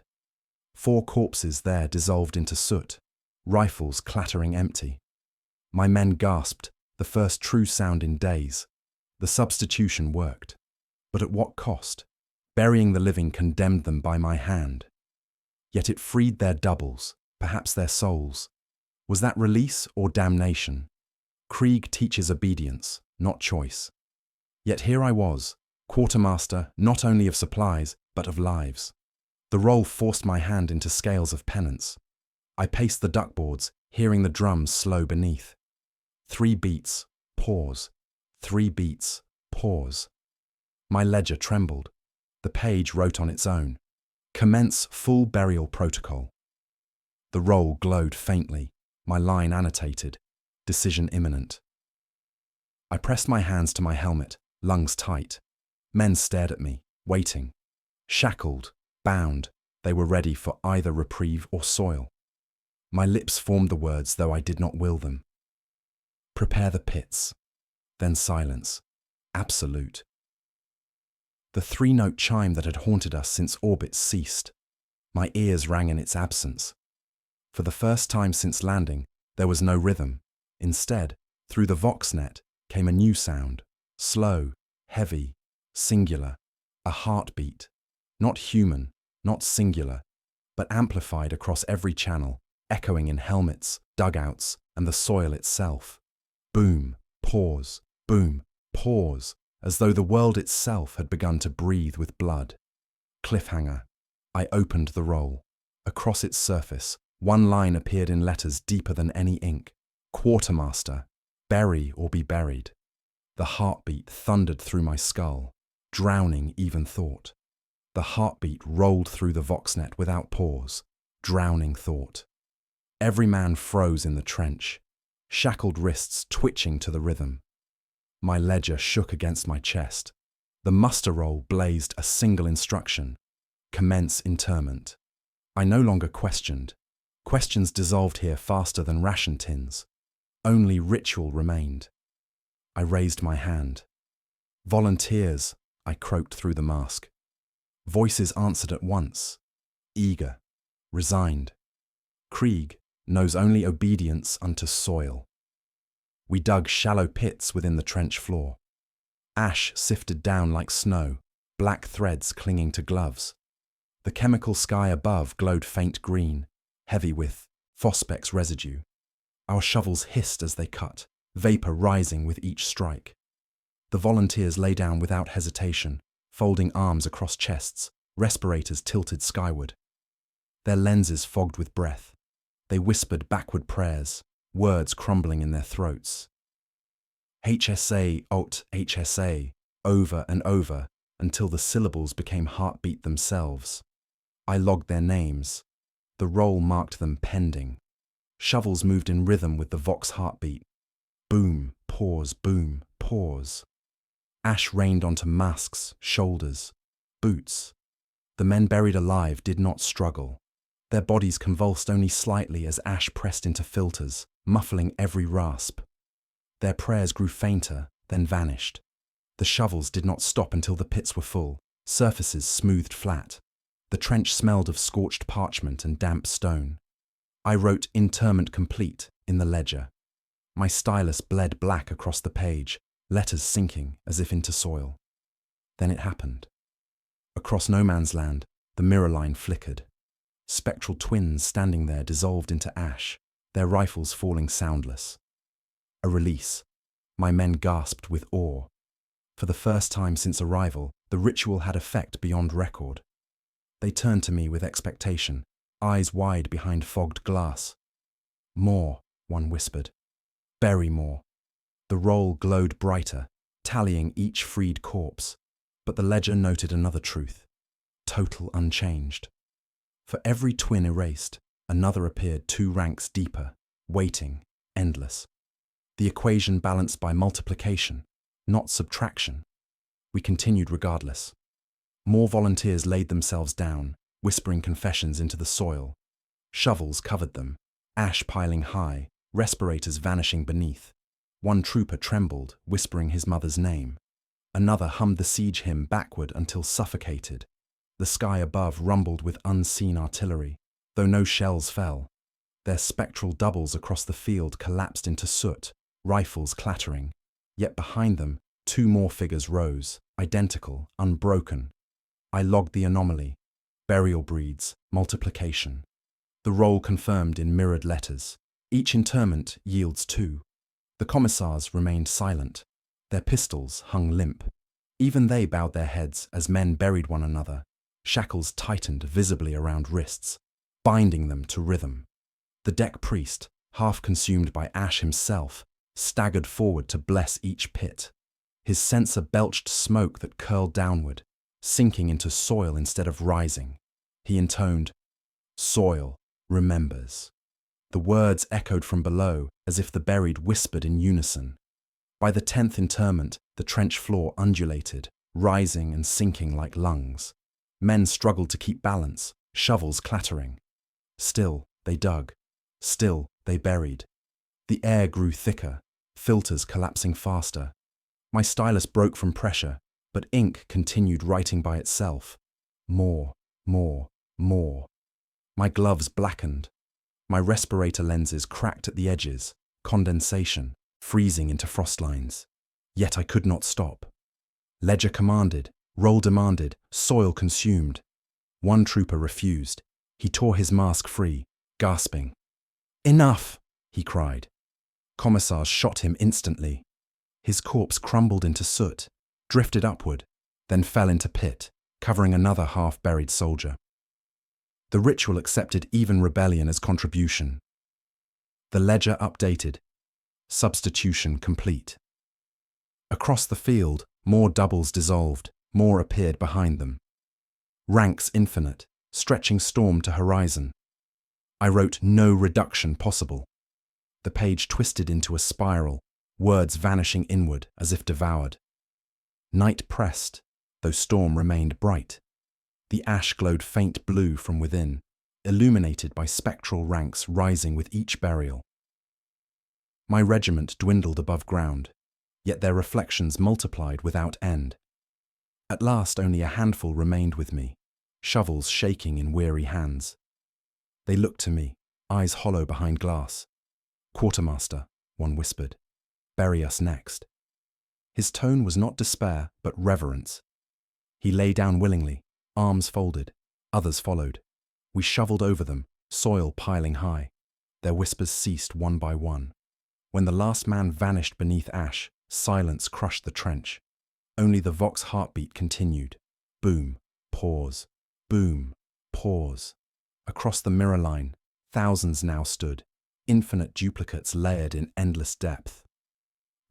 4 corpses there dissolved into soot, rifles clattering empty. My men gasped, the first true sound in days. The substitution worked. But at what cost? Burying the living condemned them by my hand. Yet it freed their doubles, perhaps their souls. Was that release or damnation? Krieg teaches obedience, not choice. Yet here I was, quartermaster not only of supplies, but of lives. The role forced my hand into scales of penance. I paced the duckboards, hearing the drums slow beneath. 3 beats, pause. 3 beats, pause. My ledger trembled. The page wrote on its own. Commence full burial protocol. The roll glowed faintly, my line annotated. Decision imminent. I pressed my hands to my helmet, lungs tight. Men stared at me, waiting. Shackled, bound, they were ready for either reprieve or soil. My lips formed the words, though I did not will them. Prepare the pits. Then silence. Absolute. The 3-note chime that had haunted us since orbits ceased. My ears rang in its absence. For the first time since landing, there was no rhythm. Instead, through the voxnet, came a new sound. Slow, heavy, singular. A heartbeat. Not human, not singular, but amplified across every channel, echoing in helmets, dugouts, and the soil itself. Boom, pause, boom, pause, as though the world itself had begun to breathe with blood. Cliffhanger. I opened the roll. Across its surface, one line appeared in letters deeper than any ink. Quartermaster, bury or be buried. The heartbeat thundered through my skull, drowning even thought. The heartbeat rolled through the voxnet without pause, drowning thought. Every man froze in the trench, shackled wrists twitching to the rhythm. My ledger shook against my chest. The muster roll blazed a single instruction: commence interment. I no longer questioned. Questions dissolved here faster than ration tins. Only ritual remained. I raised my hand. Volunteers, I croaked through the mask. Voices answered at once, eager, resigned. Krieg knows only obedience unto soil. We dug shallow pits within the trench floor. Ash sifted down like snow, black threads clinging to gloves. The chemical sky above glowed faint green, heavy with phosphex residue. Our shovels hissed as they cut, vapor rising with each strike. The volunteers lay down without hesitation, folding arms across chests, respirators tilted skyward. Their lenses fogged with breath. They whispered backward prayers, words crumbling in their throats. HSA, alt, HSA, over and over, until the syllables became heartbeat themselves. I logged their names. The roll marked them pending. Shovels moved in rhythm with the Vox heartbeat. Boom, pause, boom, pause. Ash rained onto masks, shoulders, boots. The men buried alive did not struggle. Their bodies convulsed only slightly as ash pressed into filters, muffling every rasp. Their prayers grew fainter, then vanished. The shovels did not stop until the pits were full, surfaces smoothed flat. The trench smelled of scorched parchment and damp stone. I wrote interment complete in the ledger. My stylus bled black across the page, letters sinking as if into soil. Then it happened. Across no man's land, the mirror line flickered. Spectral twins standing there dissolved into ash, their rifles falling soundless. A release. My men gasped with awe. For the first time since arrival, the ritual had effect beyond record. They turned to me with expectation, eyes wide behind fogged glass. More, one whispered. Bury more. The roll glowed brighter, tallying each freed corpse, but the ledger noted another truth. Total unchanged. For every twin erased, another appeared 2 ranks deeper, waiting, endless. The equation balanced by multiplication, not subtraction. We continued regardless. More volunteers laid themselves down, whispering confessions into the soil. Shovels covered them, ash piling high, respirators vanishing beneath. One trooper trembled, whispering his mother's name. Another hummed the siege hymn backward until suffocated. The sky above rumbled with unseen artillery, though no shells fell. Their spectral doubles across the field collapsed into soot, rifles clattering. Yet behind them, 2 more figures rose, identical, unbroken. I logged the anomaly. Burial breeds, multiplication. The roll confirmed in mirrored letters. Each interment yields two. The commissars remained silent. Their pistols hung limp. Even they bowed their heads as men buried one another. Shackles tightened visibly around wrists, binding them to rhythm. The deck priest, half consumed by ash himself, staggered forward to bless each pit. His censer belched smoke that curled downward, sinking into soil instead of rising. He intoned, "Soil remembers." The words echoed from below as if the buried whispered in unison. By the 10th interment, the trench floor undulated, rising and sinking like lungs. Men struggled to keep balance, shovels clattering. Still, they dug. Still, they buried. The air grew thicker, filters collapsing faster. My stylus broke from pressure, but ink continued writing by itself. More, more, more. My gloves blackened. My respirator lenses cracked at the edges, condensation, freezing into frost lines. Yet I could not stop. Ledger commanded, roll demanded, soil consumed. One trooper refused. He tore his mask free, gasping. "Enough!" he cried. Commissars shot him instantly. His corpse crumbled into soot, drifted upward, then fell into pit, covering another half-buried soldier. The ritual accepted even rebellion as contribution. The ledger updated. Substitution complete. Across the field, more doubles dissolved, more appeared behind them. Ranks infinite, stretching storm to horizon. I wrote no reduction possible. The page twisted into a spiral, words vanishing inward as if devoured. Night pressed, though storm remained bright. The ash glowed faint blue from within, illuminated by spectral ranks rising with each burial. My regiment dwindled above ground, yet their reflections multiplied without end. At last only a handful remained with me, shovels shaking in weary hands. They looked to me, eyes hollow behind glass. "Quartermaster," one whispered, "bury us next." His tone was not despair, but reverence. He lay down willingly, arms folded. Others followed. We shoveled over them, soil piling high. Their whispers ceased one by one. When the last man vanished beneath ash, silence crushed the trench. Only the Vox heartbeat continued. Boom, pause, boom, pause. Across the mirror line, thousands now stood, infinite duplicates layered in endless depth.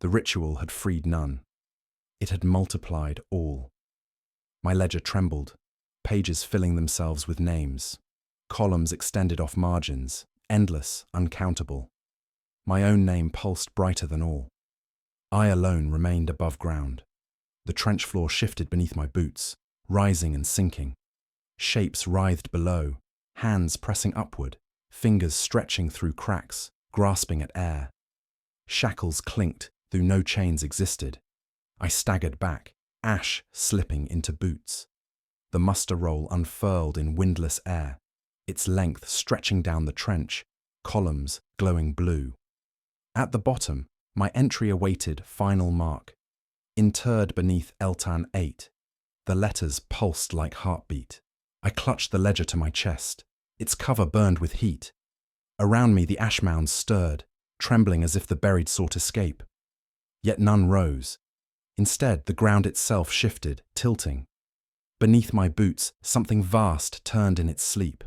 The ritual had freed none. It had multiplied all. My ledger trembled, pages filling themselves with names. Columns extended off margins, endless, uncountable. My own name pulsed brighter than all. I alone remained above ground. The trench floor shifted beneath my boots, rising and sinking. Shapes writhed below, hands pressing upward, fingers stretching through cracks, grasping at air. Shackles clinked, though no chains existed. I staggered back, ash slipping into boots. The muster roll unfurled in windless air, its length stretching down the trench, columns glowing blue. At the bottom, my entry awaited final mark. Interred beneath Eltan 8, the letters pulsed like heartbeat. I clutched the ledger to my chest. Its cover burned with heat. Around me the ash mounds stirred, trembling as if the buried sought escape. Yet none rose. Instead, the ground itself shifted, tilting. Beneath my boots, something vast turned in its sleep.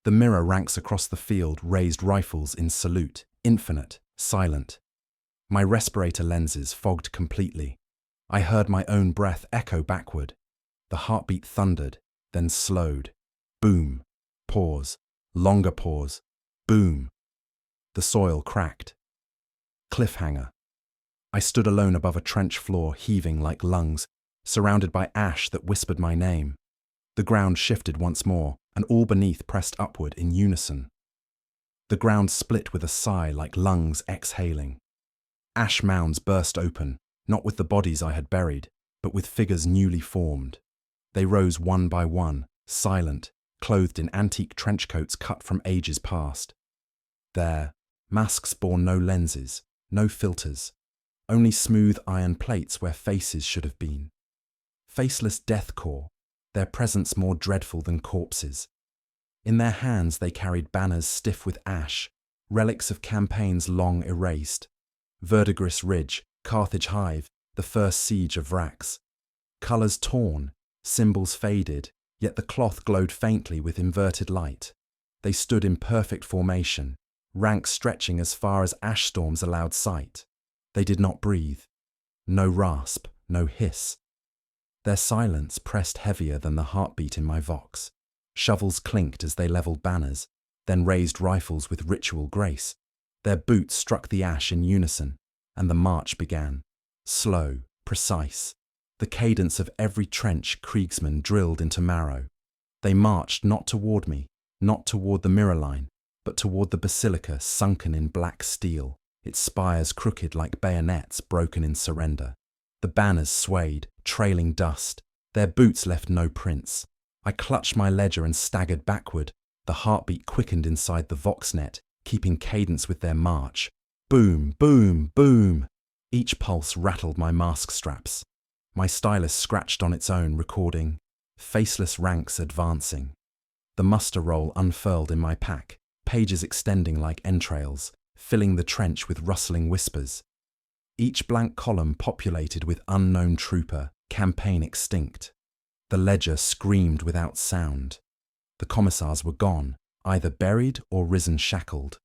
The mirror ranks across the field raised rifles in salute, infinite, silent. My respirator lenses fogged completely. I heard my own breath echo backward. The heartbeat thundered, then slowed. Boom. Pause. Longer pause. Boom. The soil cracked. Cliffhanger. I stood alone above a trench floor heaving like lungs, surrounded by ash that whispered my name. The ground shifted once more, and all beneath pressed upward in unison. The ground split with a sigh like lungs exhaling. Ash mounds burst open, not with the bodies I had buried, but with figures newly formed. They rose one by one, silent, clothed in antique trench coats cut from ages past. There, masks bore no lenses, no filters, only smooth iron plates where faces should have been. Faceless Death Korps, their presence more dreadful than corpses. In their hands they carried banners stiff with ash, relics of campaigns long erased. Verdigris Ridge, Carthage Hive, the first siege of Vrax. Colours torn, symbols faded, yet the cloth glowed faintly with inverted light. They stood in perfect formation, ranks stretching as far as ash storms allowed sight. They did not breathe. No rasp, no hiss. Their silence pressed heavier than the heartbeat in my vox. Shovels clinked as they levelled banners, then raised rifles with ritual grace. Their boots struck the ash in unison, and the march began. Slow, precise. The cadence of every trench Kriegsman drilled into marrow. They marched not toward me, not toward the mirror line, but toward the basilica sunken in black steel, its spires crooked like bayonets broken in surrender. The banners swayed, trailing dust. Their boots left no prints. I clutched my ledger and staggered backward. The heartbeat quickened inside the voxnet, keeping cadence with their march. Boom, boom, boom. Each pulse rattled my mask straps. My stylus scratched on its own, recording faceless ranks advancing. The muster roll unfurled in my pack, pages extending like entrails, filling the trench with rustling whispers. Each blank column populated with unknown trooper, campaign extinct. The ledger screamed without sound. The commissars were gone, either buried or risen shackled.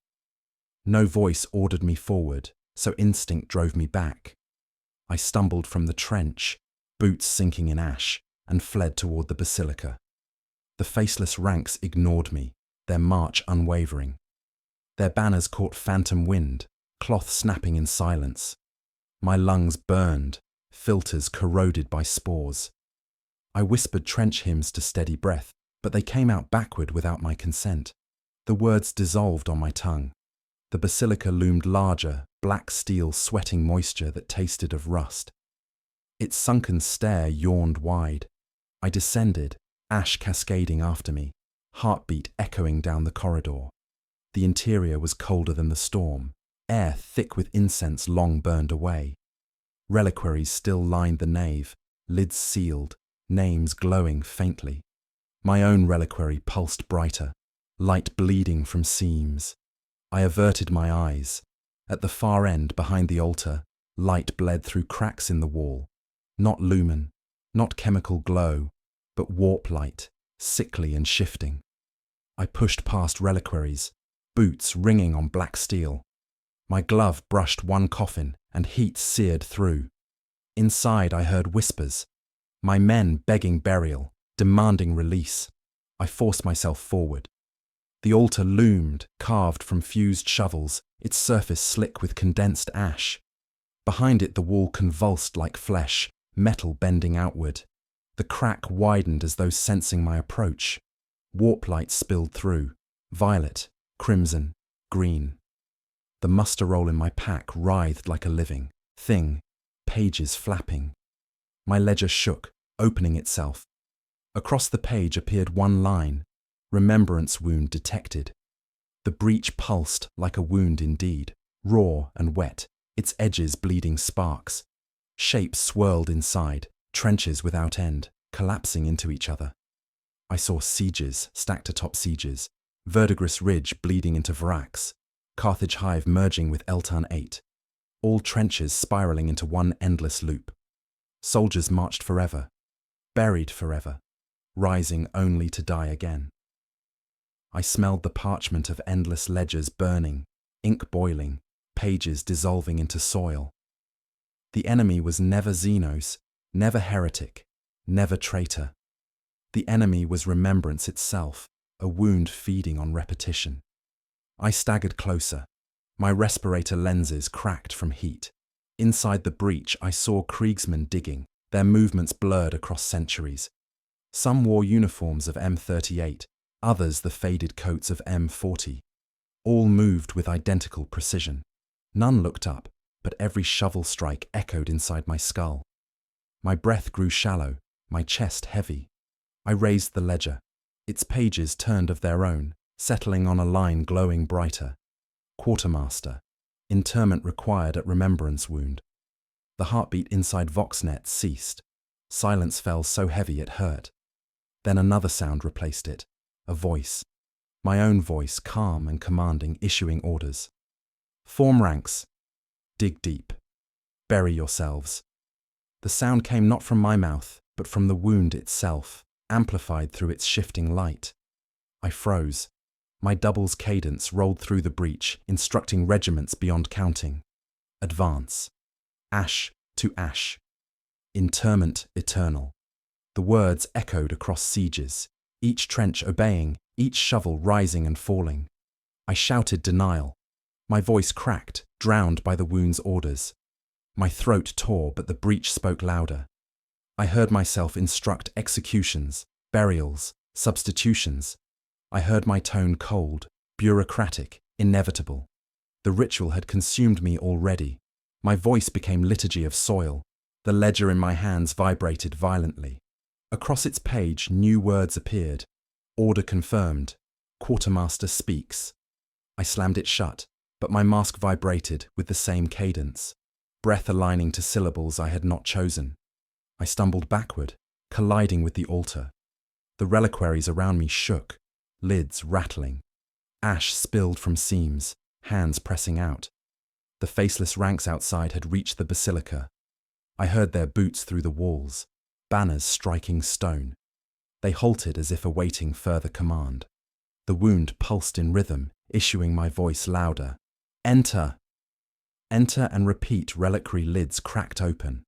No voice ordered me forward, so instinct drove me back. I stumbled from the trench, boots sinking in ash, and fled toward the basilica. The faceless ranks ignored me, their march unwavering. Their banners caught phantom wind, cloth snapping in silence. My lungs burned, filters corroded by spores. I whispered trench hymns to steady breath, but they came out backward without my consent. The words dissolved on my tongue. The basilica loomed larger, black steel sweating moisture that tasted of rust. Its sunken stare yawned wide. I descended, ash cascading after me, heartbeat echoing down the corridor. The interior was colder than the storm, air thick with incense long burned away. Reliquaries still lined the nave, lids sealed, names glowing faintly. My own reliquary pulsed brighter, light bleeding from seams. I averted my eyes. At the far end, behind the altar, light bled through cracks in the wall. Not lumen, not chemical glow, but warp light, sickly and shifting. I pushed past reliquaries, boots ringing on black steel. My glove brushed one coffin, and heat seared through. Inside I heard whispers, my men begging burial, demanding release. I forced myself forward. The altar loomed, carved from fused shovels, its surface slick with condensed ash. Behind it the wall convulsed like flesh, metal bending outward. The crack widened as though sensing my approach. Warp light spilled through, violet, crimson, green. The muster roll in my pack writhed like a living thing, pages flapping. My ledger shook, opening itself. Across the page appeared one line, remembrance wound detected. The breach pulsed like a wound indeed, raw and wet, its edges bleeding sparks. Shapes swirled inside, trenches without end, collapsing into each other. I saw sieges stacked atop sieges, Verdigris Ridge bleeding into Vrax, Carthage Hive merging with Eltan 8, all trenches spiraling into one endless loop. Soldiers marched forever, buried forever, rising only to die again. I smelled the parchment of endless ledgers burning, ink boiling, pages dissolving into soil. The enemy was never Xenos, never heretic, never traitor. The enemy was remembrance itself, a wound feeding on repetition. I staggered closer. My respirator lenses cracked from heat. Inside the breach I saw Kriegsmen digging, their movements blurred across centuries. Some wore uniforms of M38, others the faded coats of M40. All moved with identical precision. None looked up, but every shovel strike echoed inside my skull. My breath grew shallow, my chest heavy. I raised the ledger. Its pages turned of their own, settling on a line glowing brighter. Quartermaster. Interment required at remembrance wound. The heartbeat inside Voxnet ceased. Silence fell so heavy it hurt. Then another sound replaced it, a voice. My own voice, calm and commanding, issuing orders. Form ranks. Dig deep. Bury yourselves. The sound came not from my mouth, but from the wound itself, amplified through its shifting light. I froze. My double's cadence rolled through the breach, instructing regiments beyond counting. Advance. Ash to ash. Interment eternal. The words echoed across sieges, each trench obeying, each shovel rising and falling. I shouted denial. My voice cracked, drowned by the wound's orders. My throat tore, but the breach spoke louder. I heard myself instruct executions, burials, substitutions. I heard my tone cold, bureaucratic, inevitable. The ritual had consumed me already. My voice became liturgy of soil. The ledger in my hands vibrated violently. Across its page, new words appeared. Order confirmed. Quartermaster speaks. I slammed it shut, but my mask vibrated with the same cadence, breath aligning to syllables I had not chosen. I stumbled backward, colliding with the altar. The reliquaries around me shook, lids rattling. Ash spilled from seams, hands pressing out. The faceless ranks outside had reached the basilica. I heard their boots through the walls, banners striking stone. They halted as if awaiting further command. The wound pulsed in rhythm, issuing my voice louder. Enter! Enter and repeat. Reliquary lids cracked open.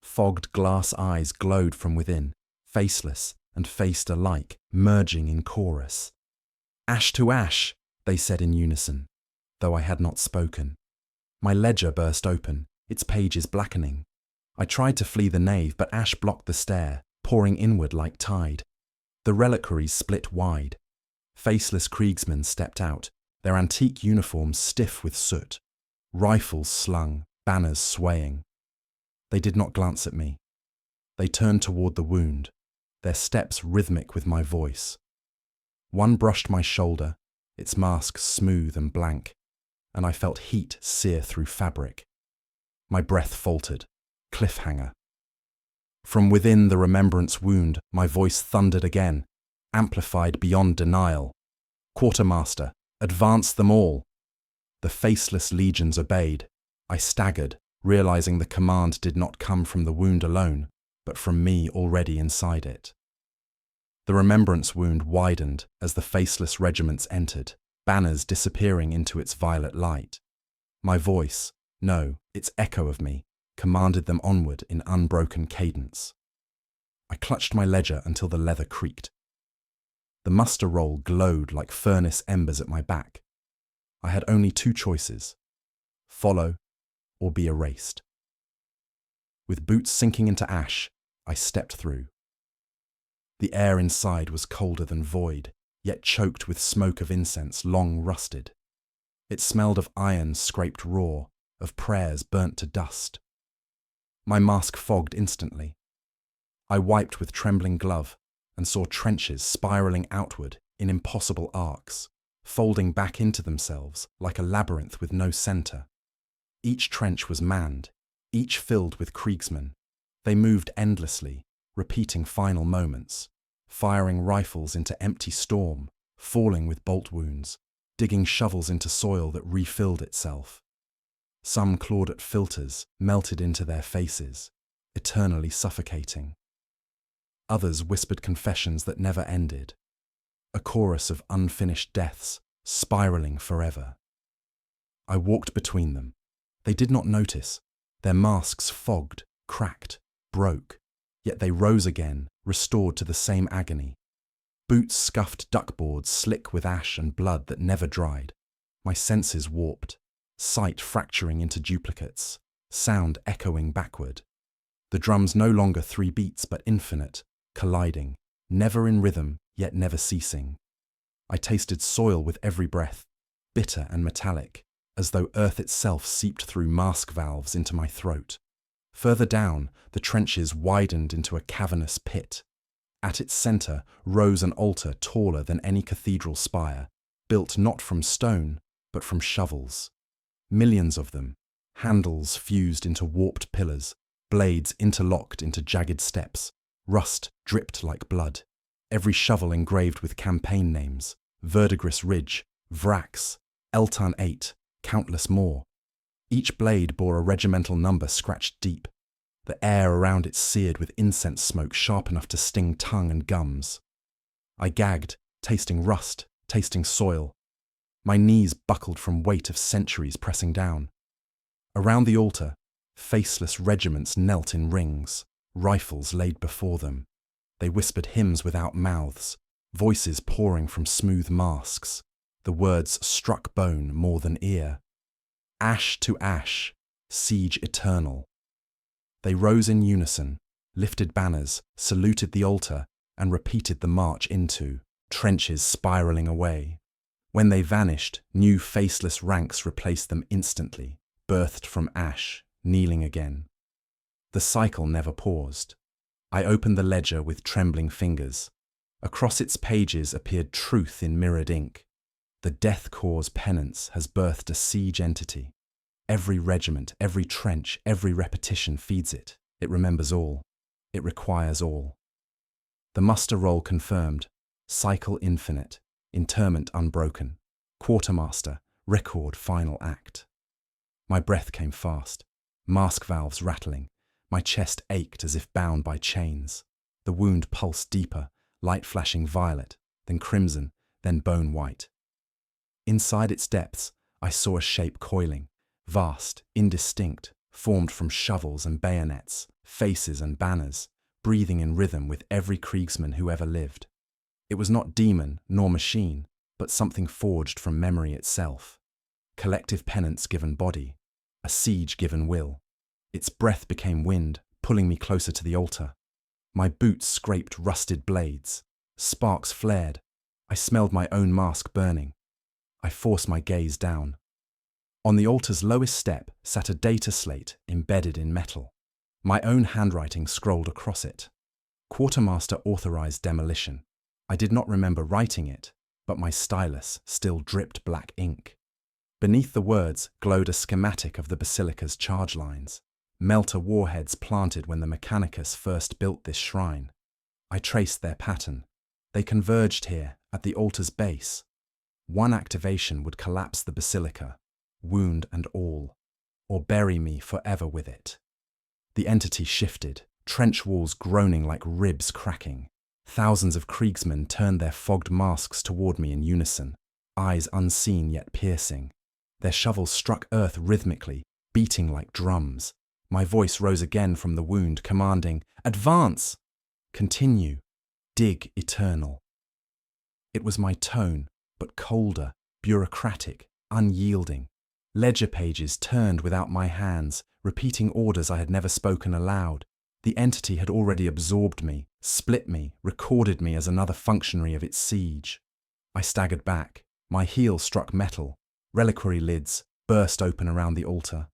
Fogged glass eyes glowed from within, faceless and faced alike, merging in chorus. Ash to ash, they said in unison, though I had not spoken. My ledger burst open, its pages blackening. I tried to flee the nave, but ash blocked the stair, pouring inward like tide. The reliquaries split wide. Faceless kriegsmen stepped out, their antique uniforms stiff with soot. Rifles slung, banners swaying. They did not glance at me. They turned toward the wound, their steps rhythmic with my voice. One brushed my shoulder, its mask smooth and blank, and I felt heat sear through fabric. My breath faltered, cliffhanger. From within the remembrance wound, my voice thundered again, amplified beyond denial. Quartermaster, advance them all. The faceless legions obeyed. I staggered, realizing the command did not come from the wound alone, but from me already inside it. The remembrance wound widened as the faceless regiments entered, banners disappearing into its violet light. My voice, no, its echo of me, commanded them onward in unbroken cadence. I clutched my ledger until the leather creaked. The muster roll glowed like furnace embers at my back. I had only two choices: follow or be erased. With boots sinking into ash, I stepped through. The air inside was colder than void, yet choked with smoke of incense long rusted. It smelled of iron scraped raw, of prayers burnt to dust. My mask fogged instantly. I wiped with trembling glove and saw trenches spiraling outward in impossible arcs, folding back into themselves like a labyrinth with no center. Each trench was manned, each filled with kriegsmen. They moved endlessly, repeating final moments, firing rifles into empty storm, falling with bolt wounds, digging shovels into soil that refilled itself. Some clawed at filters, melted into their faces, eternally suffocating. Others whispered confessions that never ended, a chorus of unfinished deaths, spiraling forever. I walked between them. They did not notice. Their masks fogged, cracked, broke, yet they rose again, restored to the same agony. Boots scuffed duckboards slick with ash and blood that never dried. My senses warped, sight fracturing into duplicates, sound echoing backward. The drums no longer 3 beats but infinite, colliding, never in rhythm, yet never ceasing. I tasted soil with every breath, bitter and metallic, as though earth itself seeped through mask valves into my throat. Further down, the trenches widened into a cavernous pit. At its center rose an altar taller than any cathedral spire, built not from stone, but from shovels. Millions of them, handles fused into warped pillars, blades interlocked into jagged steps, rust dripped like blood, every shovel engraved with campaign names, Verdigris Ridge, Vrax, Eltan 8, countless more. Each blade bore a regimental number scratched deep, the air around it seared with incense smoke sharp enough to sting tongue and gums. I gagged, tasting rust, tasting soil. My knees buckled from weight of centuries pressing down. Around the altar, faceless regiments knelt in rings, rifles laid before them. They whispered hymns without mouths, voices pouring from smooth masks. The words struck bone more than ear. Ash to ash, siege eternal. They rose in unison, lifted banners, saluted the altar, and repeated the march into trenches spiraling away. When they vanished, new faceless ranks replaced them instantly, birthed from ash, kneeling again. The cycle never paused. I opened the ledger with trembling fingers. Across its pages appeared truth in mirrored ink. The Death Korps' penance has birthed a siege entity. Every regiment, every trench, every repetition feeds it. It remembers all. It requires all. The muster roll confirmed. Cycle infinite. Interment unbroken. Quartermaster. Record final act. My breath came fast. Mask valves rattling. My chest ached as if bound by chains. The wound pulsed deeper, light flashing violet, then crimson, then bone white. Inside its depths, I saw a shape coiling, vast, indistinct, formed from shovels and bayonets, faces and banners, breathing in rhythm with every Kriegsman who ever lived. It was not demon nor machine, but something forged from memory itself. Collective penance given body, a siege given will. Its breath became wind, pulling me closer to the altar. My boots scraped rusted blades. Sparks flared. I smelled my own mask burning. I forced my gaze down. On the altar's lowest step sat a data slate embedded in metal. My own handwriting scrolled across it. Quartermaster authorized demolition. I did not remember writing it, but my stylus still dripped black ink. Beneath the words glowed a schematic of the basilica's charge lines. Melter warheads planted when the Mechanicus first built this shrine. I traced their pattern. They converged here, at the altar's base. One activation would collapse the basilica, wound and all, or bury me forever with it. The entity shifted, trench walls groaning like ribs cracking. Thousands of Kriegsmen turned their fogged masks toward me in unison, eyes unseen yet piercing. Their shovels struck earth rhythmically, beating like drums. My voice rose again from the wound, commanding, "Advance! Continue! Dig eternal!" It was my tone, but colder, bureaucratic, unyielding. Ledger pages turned without my hands, repeating orders I had never spoken aloud. The entity had already absorbed me, split me, recorded me as another functionary of its siege. I staggered back. My heel struck metal. Reliquary lids burst open around the altar.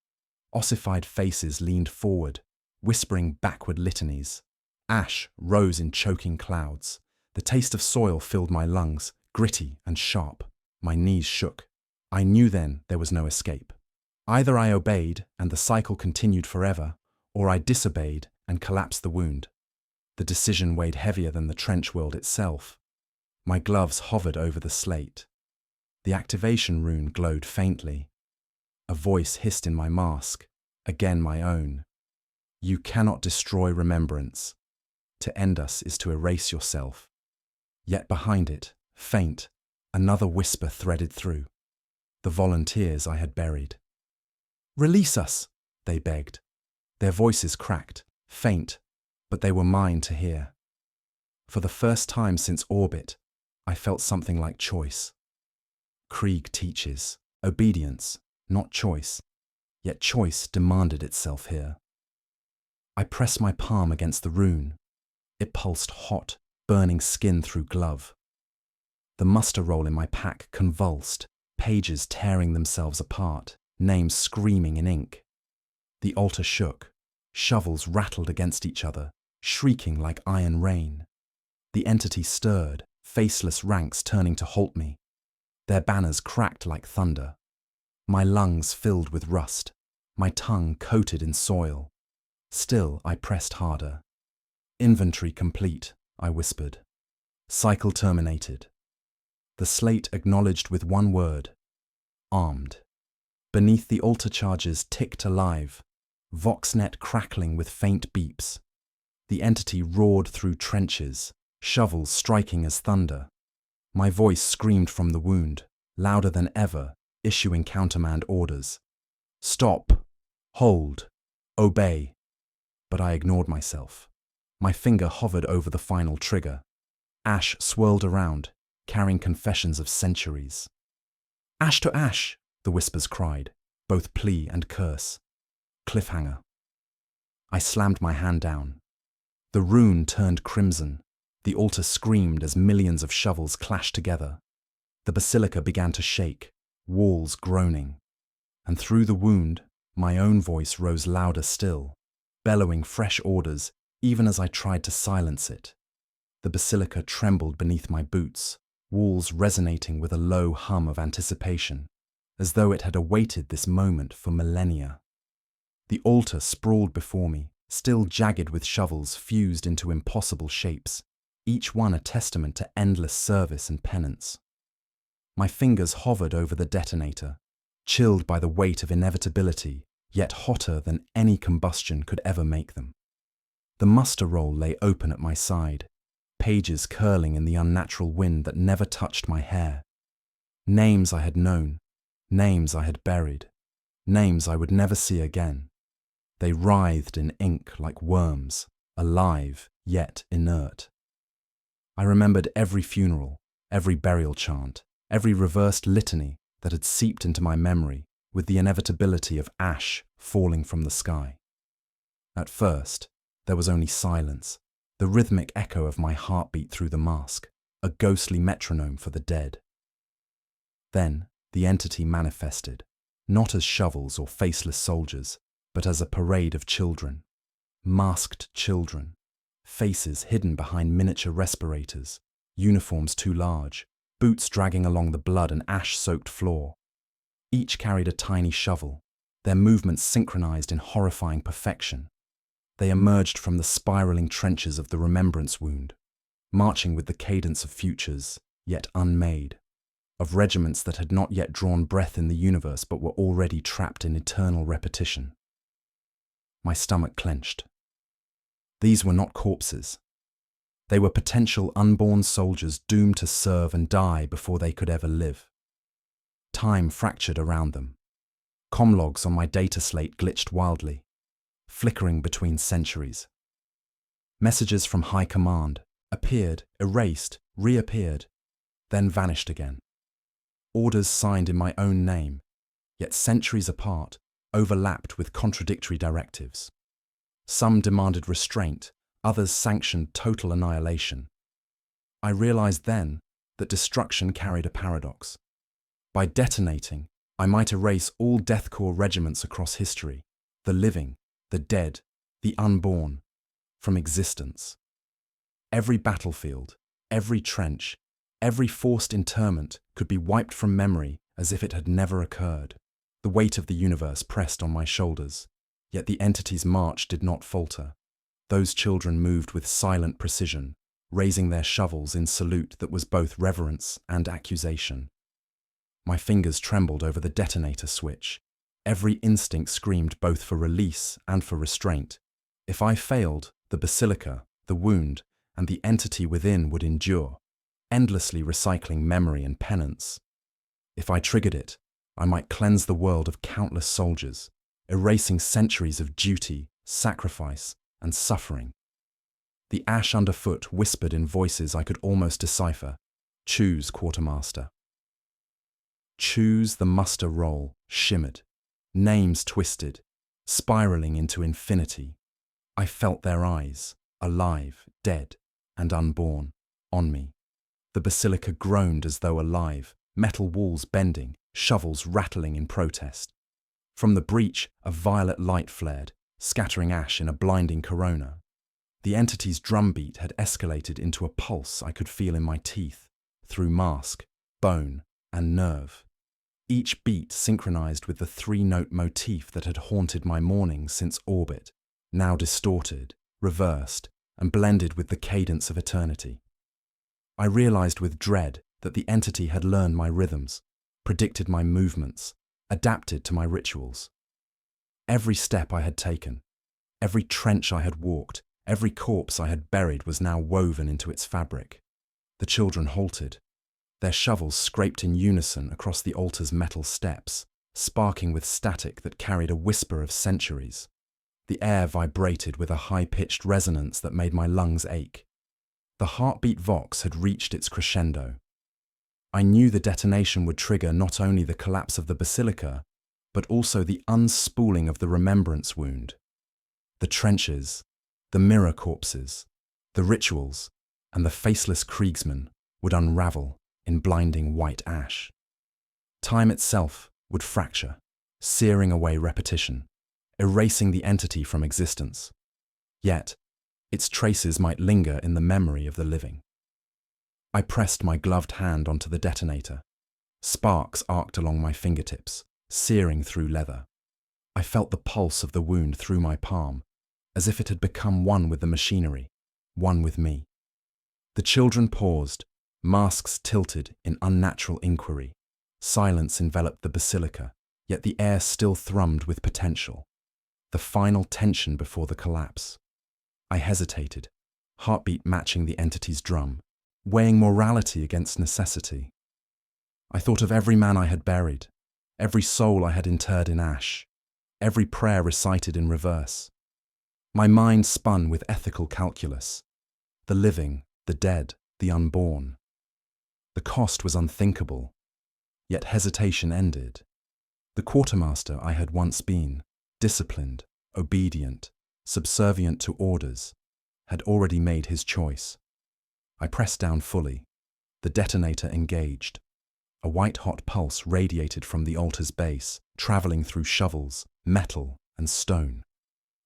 Ossified faces leaned forward, whispering backward litanies. Ash rose in choking clouds. The taste of soil filled my lungs, gritty and sharp. My knees shook. I knew then there was no escape. Either I obeyed and the cycle continued forever, or I disobeyed and collapsed the wound. The decision weighed heavier than the trench world itself. My gloves hovered over the slate. The activation rune glowed faintly. A voice hissed in my mask, again my own. "You cannot destroy remembrance. To end us is to erase yourself." Yet behind it, faint, another whisper threaded through. The volunteers I had buried. "Release us," they begged. Their voices cracked, faint, but they were mine to hear. For the first time since orbit, I felt something like choice. Krieg teaches obedience, not choice, yet choice demanded itself here. I pressed my palm against the rune. It pulsed hot, burning skin through glove. The muster roll in my pack convulsed, pages tearing themselves apart, names screaming in ink. The altar shook. Shovels rattled against each other, shrieking like iron rain. The entity stirred, faceless ranks turning to halt me. Their banners cracked like thunder. My lungs filled with rust, my tongue coated in soil. Still, I pressed harder. "Inventory complete," I whispered. "Cycle terminated." The slate acknowledged with one word: armed. Beneath the altar charges ticked alive, VoxNet crackling with faint beeps. The entity roared through trenches, shovels striking as thunder. My voice screamed from the wound, louder than ever, issuing countermand orders. Stop, hold, obey. But I ignored myself. My finger hovered over the final trigger. Ash swirled around, carrying confessions of centuries. Ash to ash, the whispers cried, both plea and curse. Cliffhanger. I slammed my hand down. The rune turned crimson. The altar screamed as millions of shovels clashed together. The basilica began to shake, walls groaning. And through the wound, my own voice rose louder still, bellowing fresh orders even as I tried to silence it. The basilica trembled beneath my boots, walls resonating with a low hum of anticipation, as though it had awaited this moment for millennia. The altar sprawled before me, still jagged with shovels fused into impossible shapes, each one a testament to endless service and penance. My fingers hovered over the detonator, chilled by the weight of inevitability, yet hotter than any combustion could ever make them. The muster roll lay open at my side, pages curling in the unnatural wind that never touched my hair. Names I had known, names I had buried, names I would never see again. They writhed in ink like worms, alive yet inert. I remembered every funeral, every burial chant, every reversed litany that had seeped into my memory with the inevitability of ash falling from the sky. At first, there was only silence, the rhythmic echo of my heartbeat through the mask, a ghostly metronome for the dead. Then, the entity manifested, not as shovels or faceless soldiers, but as a parade of children. Masked children, faces hidden behind miniature respirators, uniforms too large, boots dragging along the blood and ash-soaked floor. Each carried a tiny shovel, their movements synchronized in horrifying perfection. They emerged from the spiraling trenches of the remembrance wound, marching with the cadence of futures, yet unmade, of regiments that had not yet drawn breath in the universe but were already trapped in eternal repetition. My stomach clenched. These were not corpses. They were potential unborn soldiers doomed to serve and die before they could ever live. Time fractured around them. Comlogs on my data slate glitched wildly, flickering between centuries. Messages from high command appeared, erased, reappeared, then vanished again. Orders signed in my own name, yet centuries apart, overlapped with contradictory directives. Some demanded restraint, others sanctioned total annihilation. I realized then that destruction carried a paradox. By detonating, I might erase all Death Korps regiments across history, the living, the dead, the unborn, from existence. Every battlefield, every trench, every forced interment could be wiped from memory as if it had never occurred. The weight of the universe pressed on my shoulders, yet the entity's march did not falter. Those children moved with silent precision, raising their shovels in salute that was both reverence and accusation. My fingers trembled over the detonator switch. Every instinct screamed both for release and for restraint. If I failed, the basilica, the wound, and the entity within would endure, endlessly recycling memory and penance. If I triggered it, I might cleanse the world of countless soldiers, erasing centuries of duty, sacrifice, and suffering. The ash underfoot whispered in voices I could almost decipher. Choose, quartermaster. Choose. The muster roll shimmered, names twisted, spiraling into infinity. I felt their eyes, alive, dead, and unborn, on me. The basilica groaned as though alive, metal walls bending, shovels rattling in protest. From the breach, a violet light flared, scattering ash in a blinding corona. The entity's drumbeat had escalated into a pulse I could feel in my teeth, through mask, bone, and nerve. Each beat synchronized with the three-note motif that had haunted my mornings since orbit, now distorted, reversed, and blended with the cadence of eternity. I realized with dread that the entity had learned my rhythms, predicted my movements, adapted to my rituals. Every step I had taken, every trench I had walked, every corpse I had buried was now woven into its fabric. The children halted. Their shovels scraped in unison across the altar's metal steps, sparking with static that carried a whisper of centuries. The air vibrated with a high-pitched resonance that made my lungs ache. The heartbeat vox had reached its crescendo. I knew the detonation would trigger not only the collapse of the basilica, but also the unspooling of the remembrance wound. The trenches, the mirror corpses, the rituals, and the faceless kriegsmen would unravel in blinding white ash. Time itself would fracture, searing away repetition, erasing the entity from existence. Yet, its traces might linger in the memory of the living. I pressed my gloved hand onto the detonator. Sparks arced along my fingertips, searing through leather. I felt the pulse of the wound through my palm, as if it had become one with the machinery, one with me. The children paused, masks tilted in unnatural inquiry. Silence enveloped the basilica, yet the air still thrummed with potential. The final tension before the collapse. I hesitated, heartbeat matching the entity's drum, weighing morality against necessity. I thought of every man I had buried, every soul I had interred in ash, every prayer recited in reverse. My mind spun with ethical calculus. The living, the dead, the unborn. The cost was unthinkable, yet hesitation ended. The quartermaster I had once been, disciplined, obedient, subservient to orders, had already made his choice. I pressed down fully. The detonator engaged. A white-hot pulse radiated from the altar's base, traveling through shovels, metal, and stone.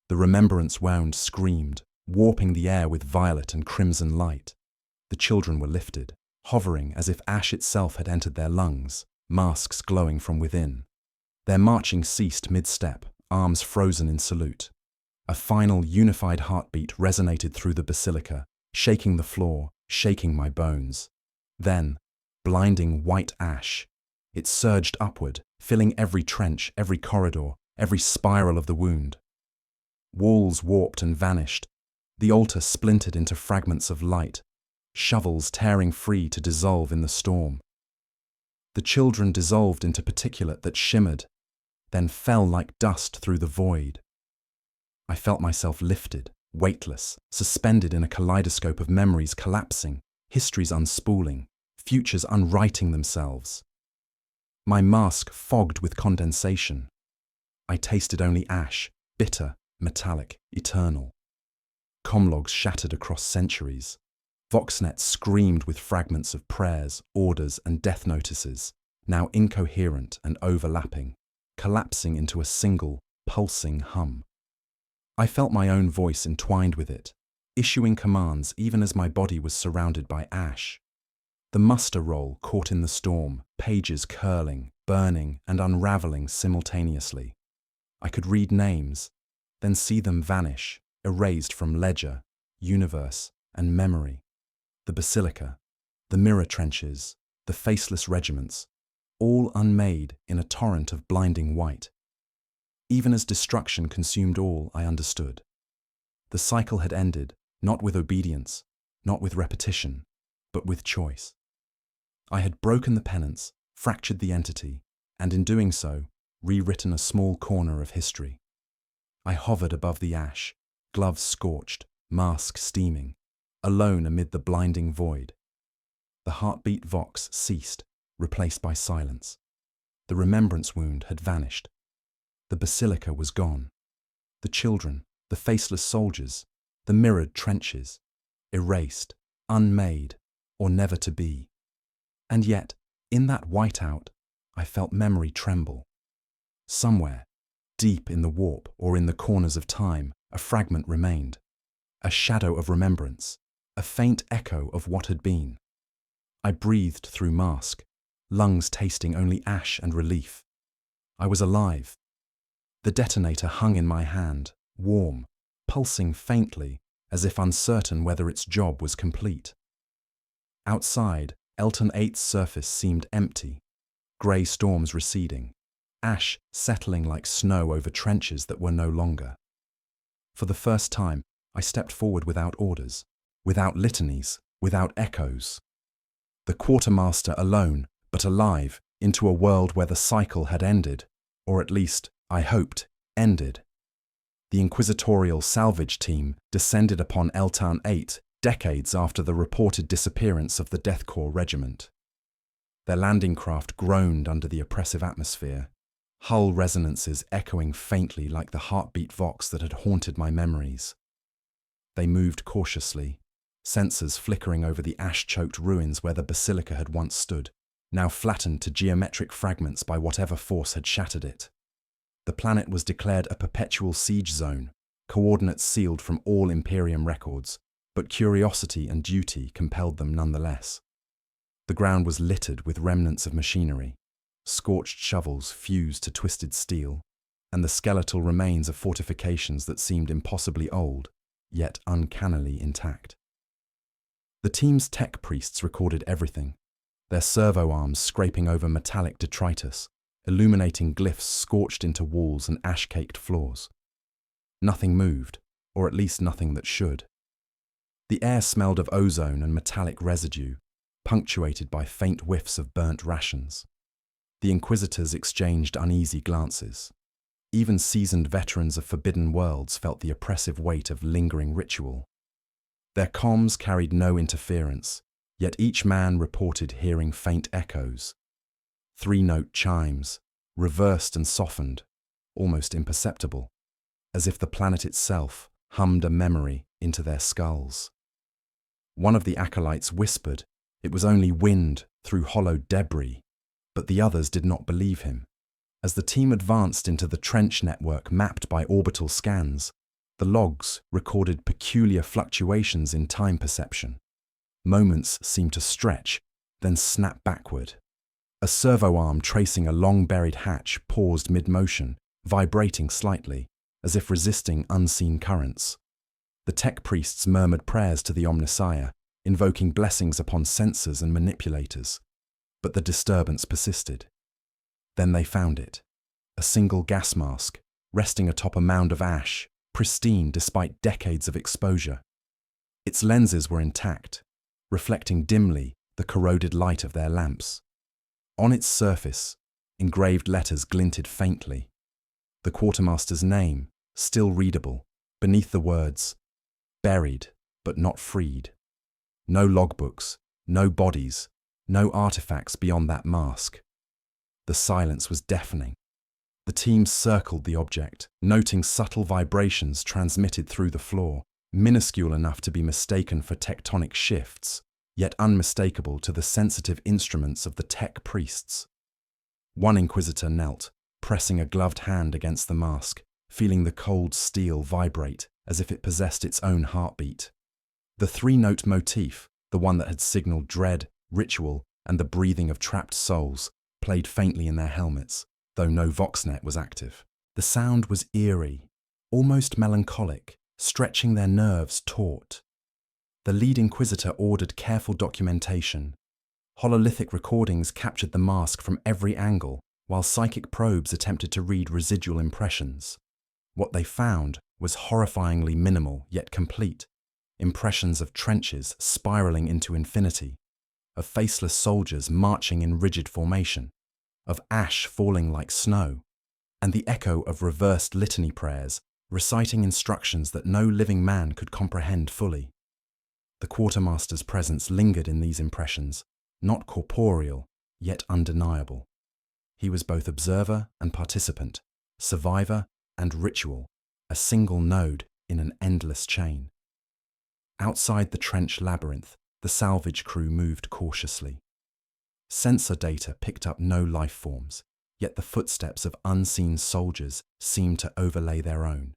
The remembrance wound screamed, warping the air with violet and crimson light. The children were lifted, hovering as if ash itself had entered their lungs, masks glowing from within. Their marching ceased mid-step, arms frozen in salute. A final unified heartbeat resonated through the basilica, shaking the floor, shaking my bones. Then, blinding white ash, it surged upward, filling every trench, every corridor, every spiral of the wound. Walls warped and vanished. The altar splintered into fragments of light, shovels tearing free to dissolve in the storm. The children dissolved into particulate that shimmered, then fell like dust through the void. I felt myself lifted, weightless, suspended in a kaleidoscope of memories collapsing, histories unspooling, futures unwriting themselves. My mask fogged with condensation. I tasted only ash, bitter, metallic, eternal. Comlogs shattered across centuries. Voxnets screamed with fragments of prayers, orders, and death notices, now incoherent and overlapping, collapsing into a single, pulsing hum. I felt my own voice entwined with it, issuing commands even as my body was surrounded by ash. The muster roll caught in the storm, pages curling, burning, and unraveling simultaneously. I could read names, then see them vanish, erased from ledger, universe, and memory. The basilica, the mirror trenches, the faceless regiments, all unmade in a torrent of blinding white. Even as destruction consumed all, I understood. The cycle had ended, not with obedience, not with repetition, but with choice. I had broken the penance, fractured the entity, and in doing so, rewritten a small corner of history. I hovered above the ash, gloves scorched, mask steaming, alone amid the blinding void. The heartbeat vox ceased, replaced by silence. The remembrance wound had vanished. The basilica was gone. The children, the faceless soldiers, the mirrored trenches, erased, unmade, or never to be. And yet, in that whiteout, I felt memory tremble. Somewhere, deep in the warp or in the corners of time, a fragment remained. A shadow of remembrance, a faint echo of what had been. I breathed through mask, lungs tasting only ash and relief. I was alive. The detonator hung in my hand, warm, pulsing faintly, as if uncertain whether its job was complete. Outside, Elton 8's surface seemed empty, grey storms receding, ash settling like snow over trenches that were no longer. For the first time, I stepped forward without orders, without litanies, without echoes. The quartermaster alone, but alive, into a world where the cycle had ended, or at least, I hoped, ended. The inquisitorial salvage team descended upon Eltan 8 decades after the reported disappearance of the Death Korps regiment. Their landing craft groaned under the oppressive atmosphere, hull resonances echoing faintly like the heartbeat vox that had haunted my memories. They moved cautiously, sensors flickering over the ash-choked ruins where the basilica had once stood, now flattened to geometric fragments by whatever force had shattered it. The planet was declared a perpetual siege zone, coordinates sealed from all Imperium records, but curiosity and duty compelled them nonetheless. The ground was littered with remnants of machinery, scorched shovels fused to twisted steel, and the skeletal remains of fortifications that seemed impossibly old, yet uncannily intact. The team's tech priests recorded everything, their servo arms scraping over metallic detritus, illuminating glyphs scorched into walls and ash-caked floors. Nothing moved, or at least nothing that should. The air smelled of ozone and metallic residue, punctuated by faint whiffs of burnt rations. The Inquisitors exchanged uneasy glances. Even seasoned veterans of Forbidden Worlds felt the oppressive weight of lingering ritual. Their comms carried no interference, yet each man reported hearing faint echoes. Three-note chimes, reversed and softened, almost imperceptible, as if the planet itself hummed a memory into their skulls. One of the acolytes whispered it was only wind through hollowed debris, but the others did not believe him. As the team advanced into the trench network mapped by orbital scans, the logs recorded peculiar fluctuations in time perception. Moments seemed to stretch, then snap backward. A servo arm tracing a long-buried hatch paused mid-motion, vibrating slightly, as if resisting unseen currents. The tech priests murmured prayers to the Omnissiah, invoking blessings upon sensors and manipulators. But the disturbance persisted. Then they found it. A single gas mask, resting atop a mound of ash, pristine despite decades of exposure. Its lenses were intact, reflecting dimly the corroded light of their lamps. On its surface, engraved letters glinted faintly. The quartermaster's name, still readable, beneath the words, "Buried, but not freed." No logbooks, no bodies, no artifacts beyond that mask. The silence was deafening. The team circled the object, noting subtle vibrations transmitted through the floor, minuscule enough to be mistaken for tectonic shifts, yet unmistakable to the sensitive instruments of the tech priests. One Inquisitor knelt, pressing a gloved hand against the mask, feeling the cold steel vibrate as if it possessed its own heartbeat. The three-note motif, the one that had signaled dread, ritual, and the breathing of trapped souls, played faintly in their helmets, though no voxnet was active. The sound was eerie, almost melancholic, stretching their nerves taut. The lead Inquisitor ordered careful documentation. Hololithic recordings captured the mask from every angle, while psychic probes attempted to read residual impressions. What they found was horrifyingly minimal yet complete. Impressions of trenches spiraling into infinity, of faceless soldiers marching in rigid formation, of ash falling like snow, and the echo of reversed litany prayers reciting instructions that no living man could comprehend fully. The quartermaster's presence lingered in these impressions, not corporeal, yet undeniable. He was both observer and participant, survivor and ritual, a single node in an endless chain. Outside the trench labyrinth, the salvage crew moved cautiously. Sensor data picked up no life forms, yet the footsteps of unseen soldiers seemed to overlay their own.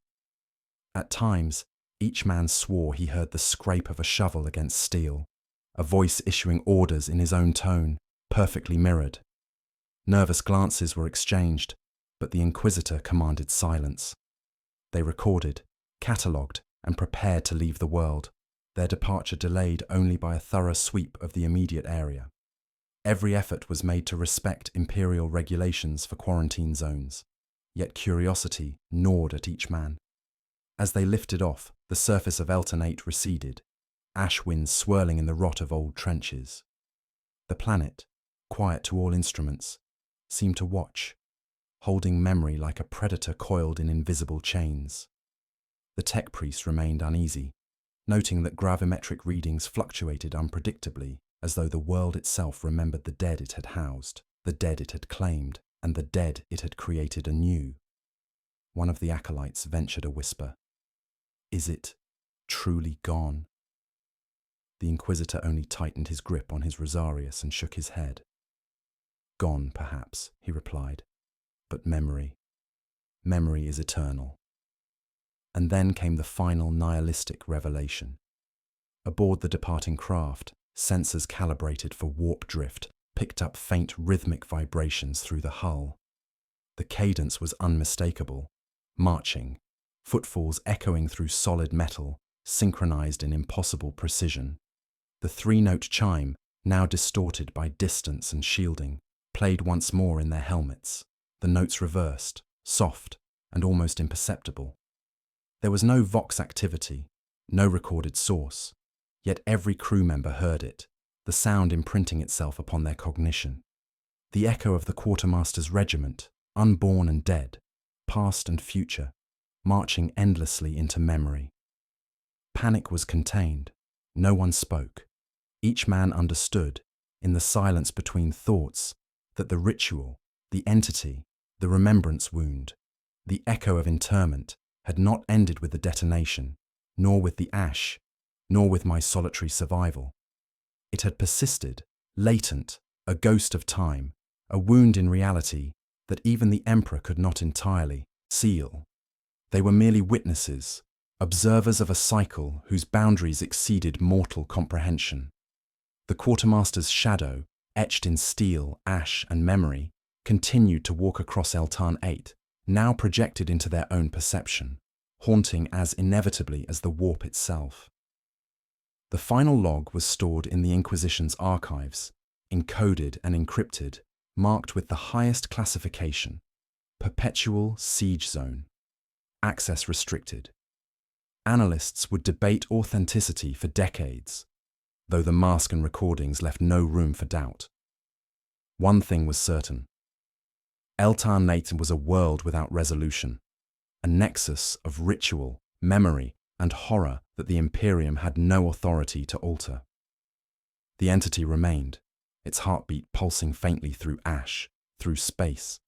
At times, each man swore he heard the scrape of a shovel against steel, a voice issuing orders in his own tone, perfectly mirrored. Nervous glances were exchanged, but the Inquisitor commanded silence. They recorded, catalogued, and prepared to leave the world, their departure delayed only by a thorough sweep of the immediate area. Every effort was made to respect Imperial regulations for quarantine zones, yet curiosity gnawed at each man. As they lifted off, the surface of Elton 8 receded, ash winds swirling in the rot of old trenches. The planet, quiet to all instruments, seemed to watch, holding memory like a predator coiled in invisible chains. The tech priest remained uneasy, noting that gravimetric readings fluctuated unpredictably, as though the world itself remembered the dead it had housed, the dead it had claimed, and the dead it had created anew. One of the acolytes ventured a whisper. "Is it truly gone?" The Inquisitor only tightened his grip on his rosarius and shook his head. "Gone, perhaps," he replied, "but memory is eternal." And then came the final nihilistic revelation. Aboard the departing craft, sensors calibrated for warp drift picked up faint rhythmic vibrations through the hull. The cadence was unmistakable, marching, footfalls echoing through solid metal, synchronized in impossible precision. The three-note chime, now distorted by distance and shielding, played once more in their helmets, the notes reversed, soft and almost imperceptible. There was no vox activity, no recorded source, yet every crew member heard it, the sound imprinting itself upon their cognition. The echo of the quartermaster's regiment, unborn and dead, past and future, marching endlessly into memory. Panic was contained. No one spoke. Each man understood, in the silence between thoughts, that the ritual, the entity, the remembrance wound, the echo of interment, had not ended with the detonation, nor with the ash, nor with my solitary survival. It had persisted, latent, a ghost of time, a wound in reality that even the Emperor could not entirely seal. They were merely witnesses, observers of a cycle whose boundaries exceeded mortal comprehension. The quartermaster's shadow, etched in steel, ash, and memory, continued to walk across Eltan 8, now projected into their own perception, haunting as inevitably as the warp itself. The final log was stored in the Inquisition's archives, encoded and encrypted, marked with the highest classification, Perpetual Siege Zone. Access restricted. Analysts would debate authenticity for decades, though the mask and recordings left no room for doubt. One thing was certain. Eltan 8 was a world without resolution, a nexus of ritual, memory, and horror that the Imperium had no authority to alter. The entity remained, its heartbeat pulsing faintly through ash, through space,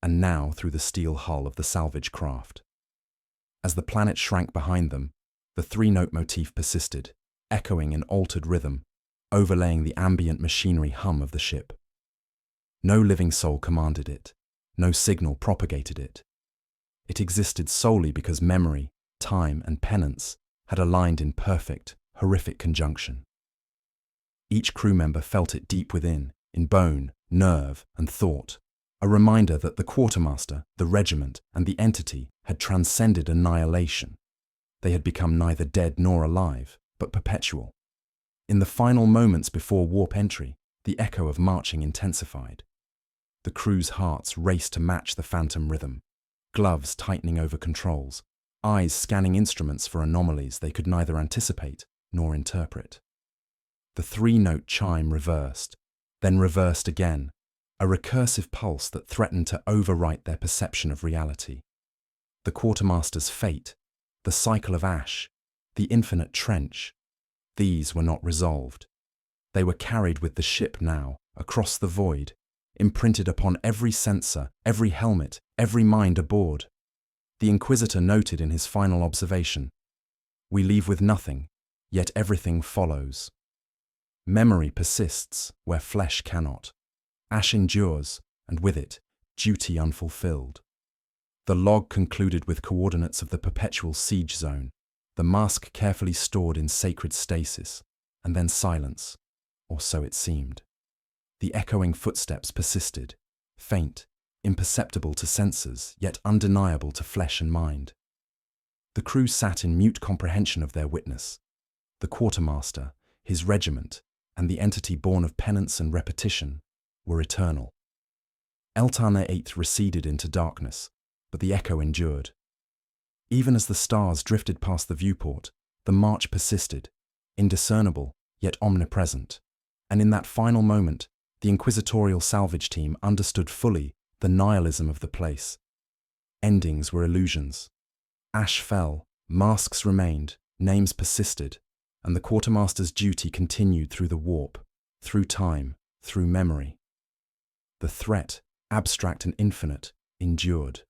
and now through the steel hull of the salvage craft. As the planet shrank behind them, the three-note motif persisted, echoing in altered rhythm, overlaying the ambient machinery hum of the ship. No living soul commanded it, no signal propagated it. It existed solely because memory, time, and penance had aligned in perfect, horrific conjunction. Each crew member felt it deep within, in bone, nerve, and thought, a reminder that the quartermaster, the regiment, and the entity had transcended annihilation. They had become neither dead nor alive, but perpetual. In the final moments before warp entry, the echo of marching intensified. The crew's hearts raced to match the phantom rhythm, gloves tightening over controls, eyes scanning instruments for anomalies they could neither anticipate nor interpret. The three-note chime reversed, then reversed again, a recursive pulse that threatened to overwrite their perception of reality. The quartermaster's fate, the cycle of ash, the infinite trench, these were not resolved. They were carried with the ship now, across the void, imprinted upon every sensor, every helmet, every mind aboard. The Inquisitor noted in his final observation, "We leave with nothing, yet everything follows." Memory persists where flesh cannot. Ash endures, and with it, duty unfulfilled. The log concluded with coordinates of the perpetual siege zone, the mask carefully stored in sacred stasis, and then silence, or so it seemed. The echoing footsteps persisted, faint, imperceptible to senses, yet undeniable to flesh and mind. The crew sat in mute comprehension of their witness. The quartermaster, his regiment, and the entity born of penance and repetition, were eternal. Eltana 8 receded into darkness, but the echo endured. Even as the stars drifted past the viewport, the march persisted, indiscernible yet omnipresent. And in that final moment, the inquisitorial salvage team understood fully the nihilism of the place. Endings were illusions. Ash fell, masks remained, names persisted, and the quartermaster's duty continued through the warp, through time, through memory. The threat, abstract and infinite, endured.